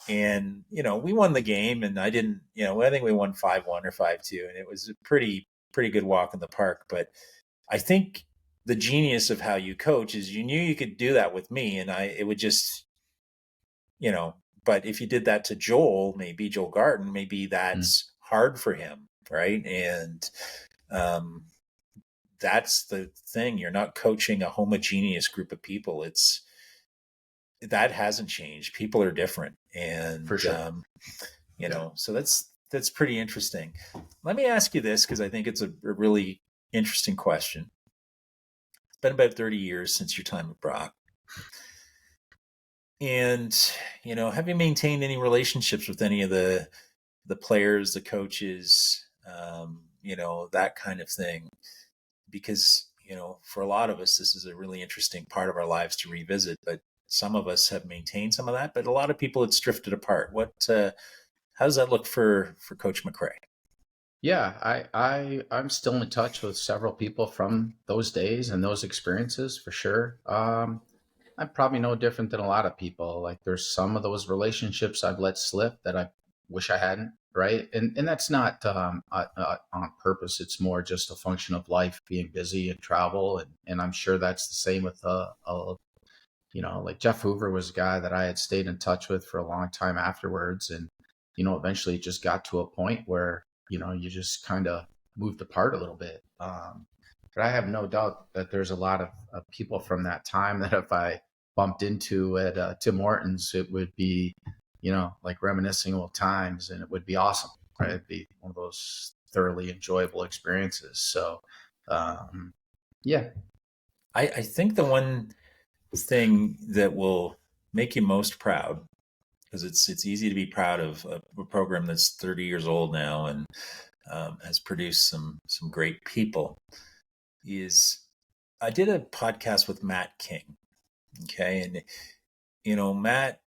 And, we won the game, and I didn't, I think we won 5-1 or 5-2, and it was a pretty good walk in the park. But I think the genius of how you coach is you knew you could do that with me, and it would just, but if you did that to Joel Garten, maybe that's hard for him. Right. And, that's the thing. You're not coaching a homogeneous group of people. That hasn't changed. People are different. And, For sure. So that's pretty interesting. Let me ask you this, because I think it's a really interesting question. It's been about 30 years since your time at Brock. And, have you maintained any relationships with any of the players, the coaches, that kind of thing? Because, for a lot of us, this is a really interesting part of our lives to revisit, but some of us have maintained some of that, but a lot of people, it's drifted apart. How does that look for Coach McRae? Yeah, I'm still in touch with several people from those days and those experiences for sure. I'm probably no different than a lot of people. Like, there's some of those relationships I've let slip that I wish I hadn't. Right. And that's not on purpose. It's more just a function of life, being busy and travel. And I'm sure that's the same with, like Jeff Hoover was a guy that I had stayed in touch with for a long time afterwards. And, eventually it just got to a point where, you just kind of moved apart a little bit. But I have no doubt that there's a lot of people from that time that if I bumped into at Tim Hortons, it would be, like reminiscing old times, and it would be awesome, right? It'd be one of those thoroughly enjoyable experiences. So, yeah. I think the one thing that will make you most proud, because it's easy to be proud of a program that's 30 years old now and has produced some great people, is I did a podcast with Matt King. Okay. And, Matt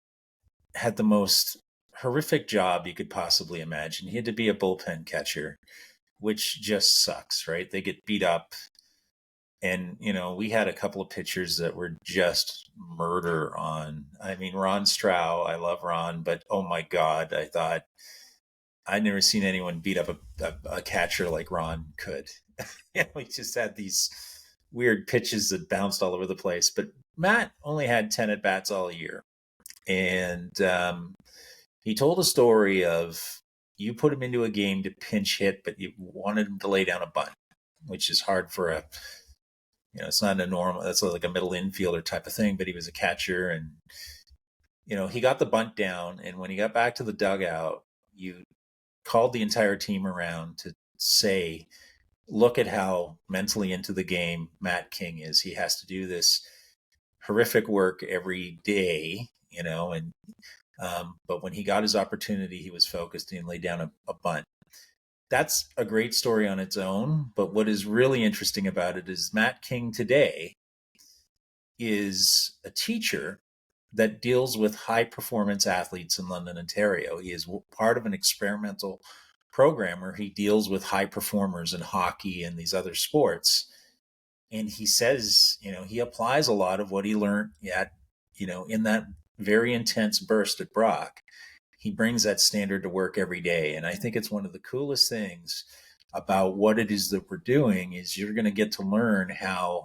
had the most horrific job you could possibly imagine. He had to be a bullpen catcher, which just sucks, right? They get beat up. And, we had a couple of pitchers that were just murder on. I mean, Ron Strau, I love Ron, but oh my God, I thought I'd never seen anyone beat up a catcher like Ron could. We just had these weird pitches that bounced all over the place. But Matt only had 10 at-bats all year. And he told a story of you put him into a game to pinch hit, but you wanted him to lay down a bunt, which is hard for it's not a normal, that's like a middle infielder type of thing, but he was a catcher. And, he got the bunt down. And when he got back to the dugout, you called the entire team around to say, look at how mentally into the game Matt King is. He has to do this horrific work every day, and but when he got his opportunity, he was focused and laid down a bunt. That's a great story on its own. But what is really interesting about it is Matt King today is a teacher that deals with high performance athletes in London, Ontario. He is part of an experimental program where he deals with high performers in hockey and these other sports. And he says, he applies a lot of what he learned in that very intense burst at Brock. He brings that standard to work every day. And I think it's one of the coolest things about what it is that we're doing is you're going to get to learn how,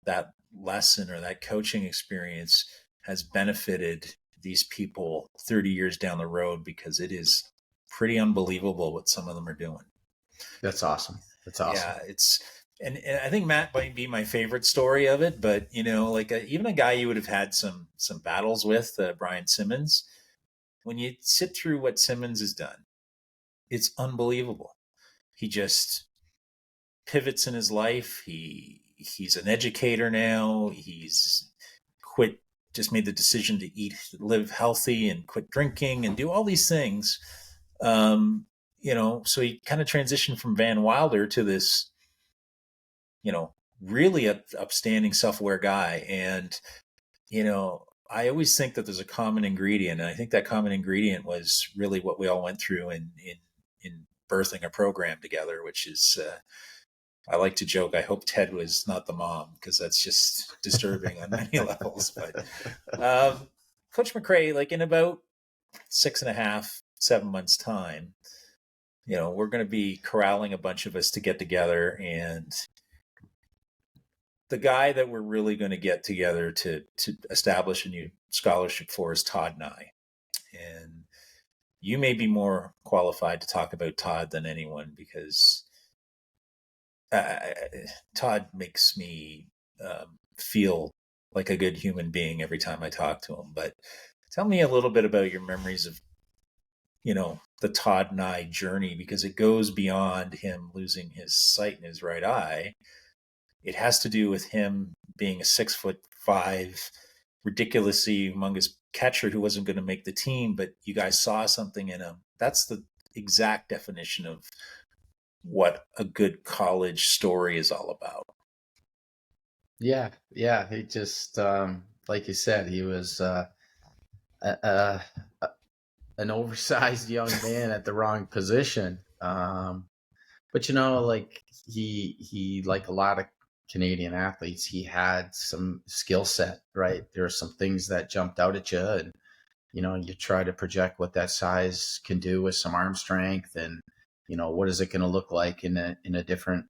that lesson or that coaching experience has benefited these people 30 years down the road, because it is pretty unbelievable what some of them are doing. That's awesome. That's awesome. Yeah, and I think Matt might be my favorite story of it, but even a guy you would have had some battles with, Brian Simmons. When you sit through what Simmons has done, it's unbelievable. He just pivots in his life. He's an educator now. He's just made the decision to live healthy and quit drinking and do all these things. So he kind of transitioned from Van Wilder to this, really upstanding, self-aware guy. And, I always think that there's a common ingredient. And I think that common ingredient was really what we all went through in birthing a program together, which is I like to joke, I hope Ted was not the mom, because that's just disturbing on many levels. But Coach McRae, like in about 6.5, 7 months time, we're going to be corralling a bunch of us to get together, and the guy that we're really going to get together to establish a new scholarship for is Todd Nye. And you may be more qualified to talk about Todd than anyone, because Todd makes me feel like a good human being every time I talk to him. But tell me a little bit about your memories of, the Todd Nye journey, because it goes beyond him losing his sight in his right eye. It has to do with him being a 6'5", ridiculously humongous catcher who wasn't going to make the team, but you guys saw something in him. That's the exact definition of what a good college story is all about. Yeah. He just, like you said, he was an oversized young man at the wrong position. But like he like a lot of Canadian athletes, he had some skill set, right? There are some things that jumped out at you, and you try to project what that size can do with some arm strength, and what is it going to look like in a different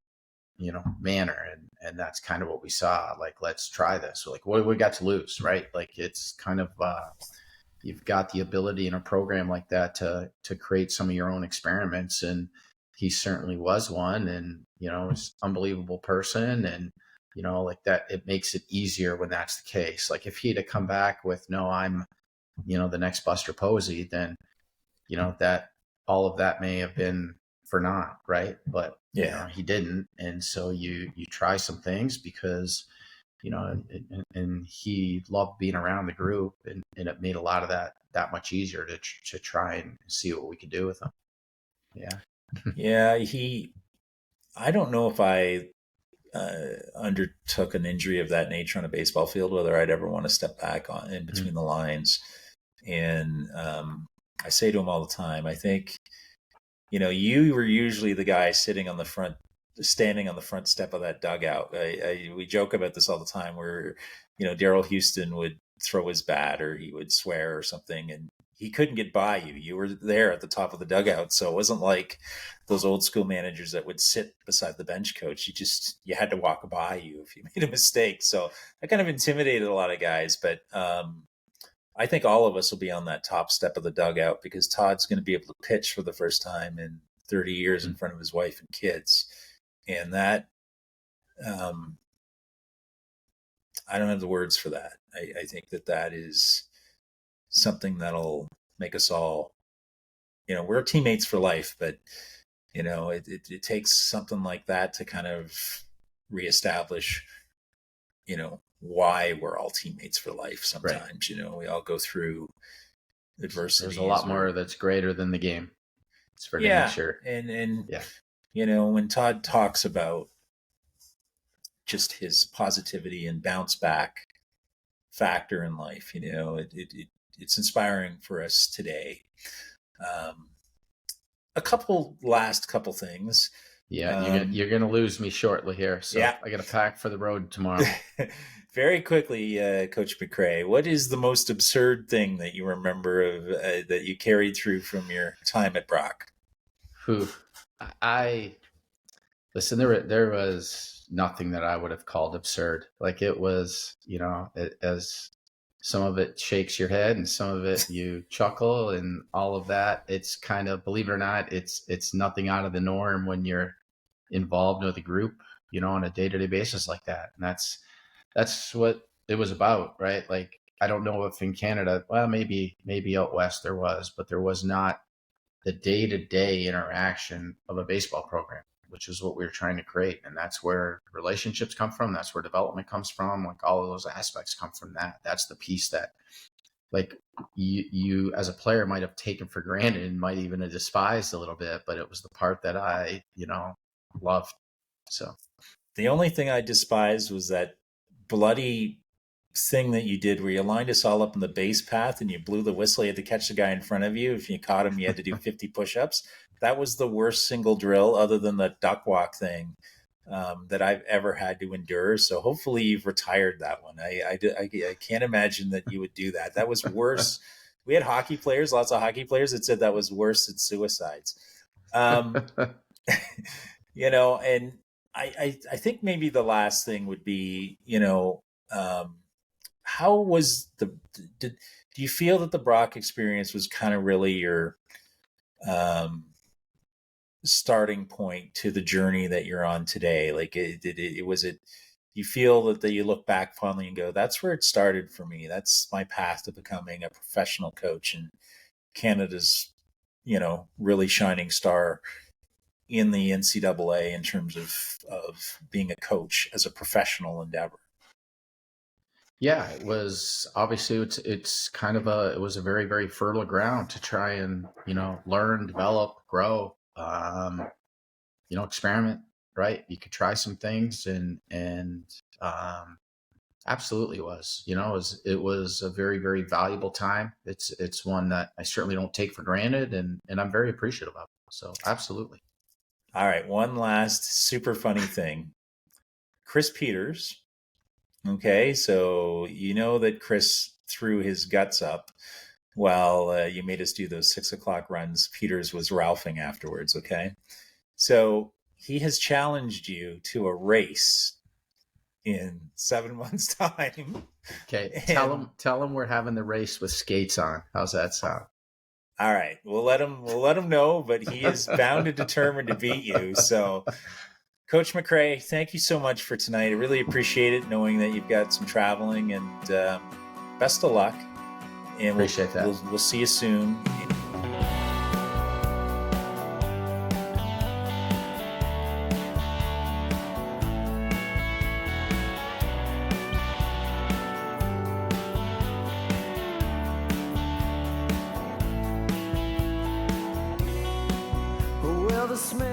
manner, and that's kind of what we saw. Like, let's try this. Like, what do we got to lose, right? Like, it's kind of you've got the ability in a program like that to create some of your own experiments, and he certainly was one. And he's an unbelievable person, and like that, it makes it easier when that's the case. Like, if he'd have come back with, no, I'm the next Buster Posey, then that all of that may have been for naught, right? But he didn't. And so you try some things because and he loved being around the group, and it made a lot of that much easier to try and see what we could do with him. I don't know if I undertook an injury of that nature on a baseball field, whether I'd ever want to step back in between the lines. And I say to him all the time, I think, you were usually the guy standing on the front step of that dugout. We joke about this all the time, where, Daryl Houston would throw his bat, or he would swear or something, and he couldn't get by you. You were there at the top of the dugout. So it wasn't like those old school managers that would sit beside the bench coach. You had to walk by you if you made a mistake. So that kind of intimidated a lot of guys. But I think all of us will be on that top step of the dugout, because Todd's going to be able to pitch for the first time in 30 years in front of his wife and kids. And that, I don't have the words for that. I think that is something that'll make us all, we're teammates for life, but, it takes something like that to kind of reestablish, why we're all teammates for life. Sometimes, right. We all go through adversity. There's a lot more that's greater than the game. It's for nature. And when Todd talks about just his positivity and bounce back factor in life, it's inspiring for us today. Last couple things. Yeah, you're gonna lose me shortly here, so I got to pack for the road tomorrow. Very quickly, Coach McRae, what is the most absurd thing that you remember of that you carried through from your time at Brock? Listen, there was nothing that I would have called absurd. Like, it was, as some of it shakes your head and some of it you chuckle and all of that. It's kind of, believe it or not, it's nothing out of the norm when you're involved with a group, on a day-to-day basis like that. And that's what it was about, right? Like, I don't know if in Canada, well, maybe out west there was, but there was not the day-to-day interaction of a baseball program, which is what we were trying to create. And that's where relationships come from. That's where development comes from. Like, all of those aspects come from that. That's the piece that, like, you as a player might have taken for granted and might even have despised a little bit, but it was the part that I, loved. So the only thing I despised was that bloody thing that you did where you lined us all up in the base path and you blew the whistle. You had to catch the guy in front of you. If you caught him, you had to do 50 push-ups. That was the worst single drill, other than the duck walk thing, that I've ever had to endure. So hopefully you've retired that one. I can't imagine that you would do that. That was worse. We had hockey players, lots of hockey players that said that was worse than suicides. You know, and I think maybe the last thing would be, you know, how was do you feel that the Brock experience was kind of really your starting point to the journey that you're on today? Like, was it, you feel that you look back fondly and go, that's where it started for me. That's my path to becoming a professional coach and Canada's, you know, really shining star in the NCAA in terms of being a coach as a professional endeavor? Yeah, it was obviously it's kind of it was a very, very fertile ground to try and, you know, learn, develop, grow, you know, experiment, right? You could try some things and absolutely was, you know, it was a very, very valuable time. It's one that I certainly don't take for granted and I'm very appreciative of. So absolutely. All right. One last super funny thing. Chris Peters. Okay. So you know that Chris threw his guts up while you made us do those 6 o'clock runs. Peters was ralphing afterwards. Okay. So he has challenged you to a race in 7 months' time. Okay. Tell him we're having the race with skates on. How's that sound? All right, we'll let him know, but he is bound and determined to beat you. So, Coach McRae, thank you so much for tonight. I really appreciate it, knowing that you've got some traveling, and best of luck. And appreciate that. We'll see you soon. Well, the smell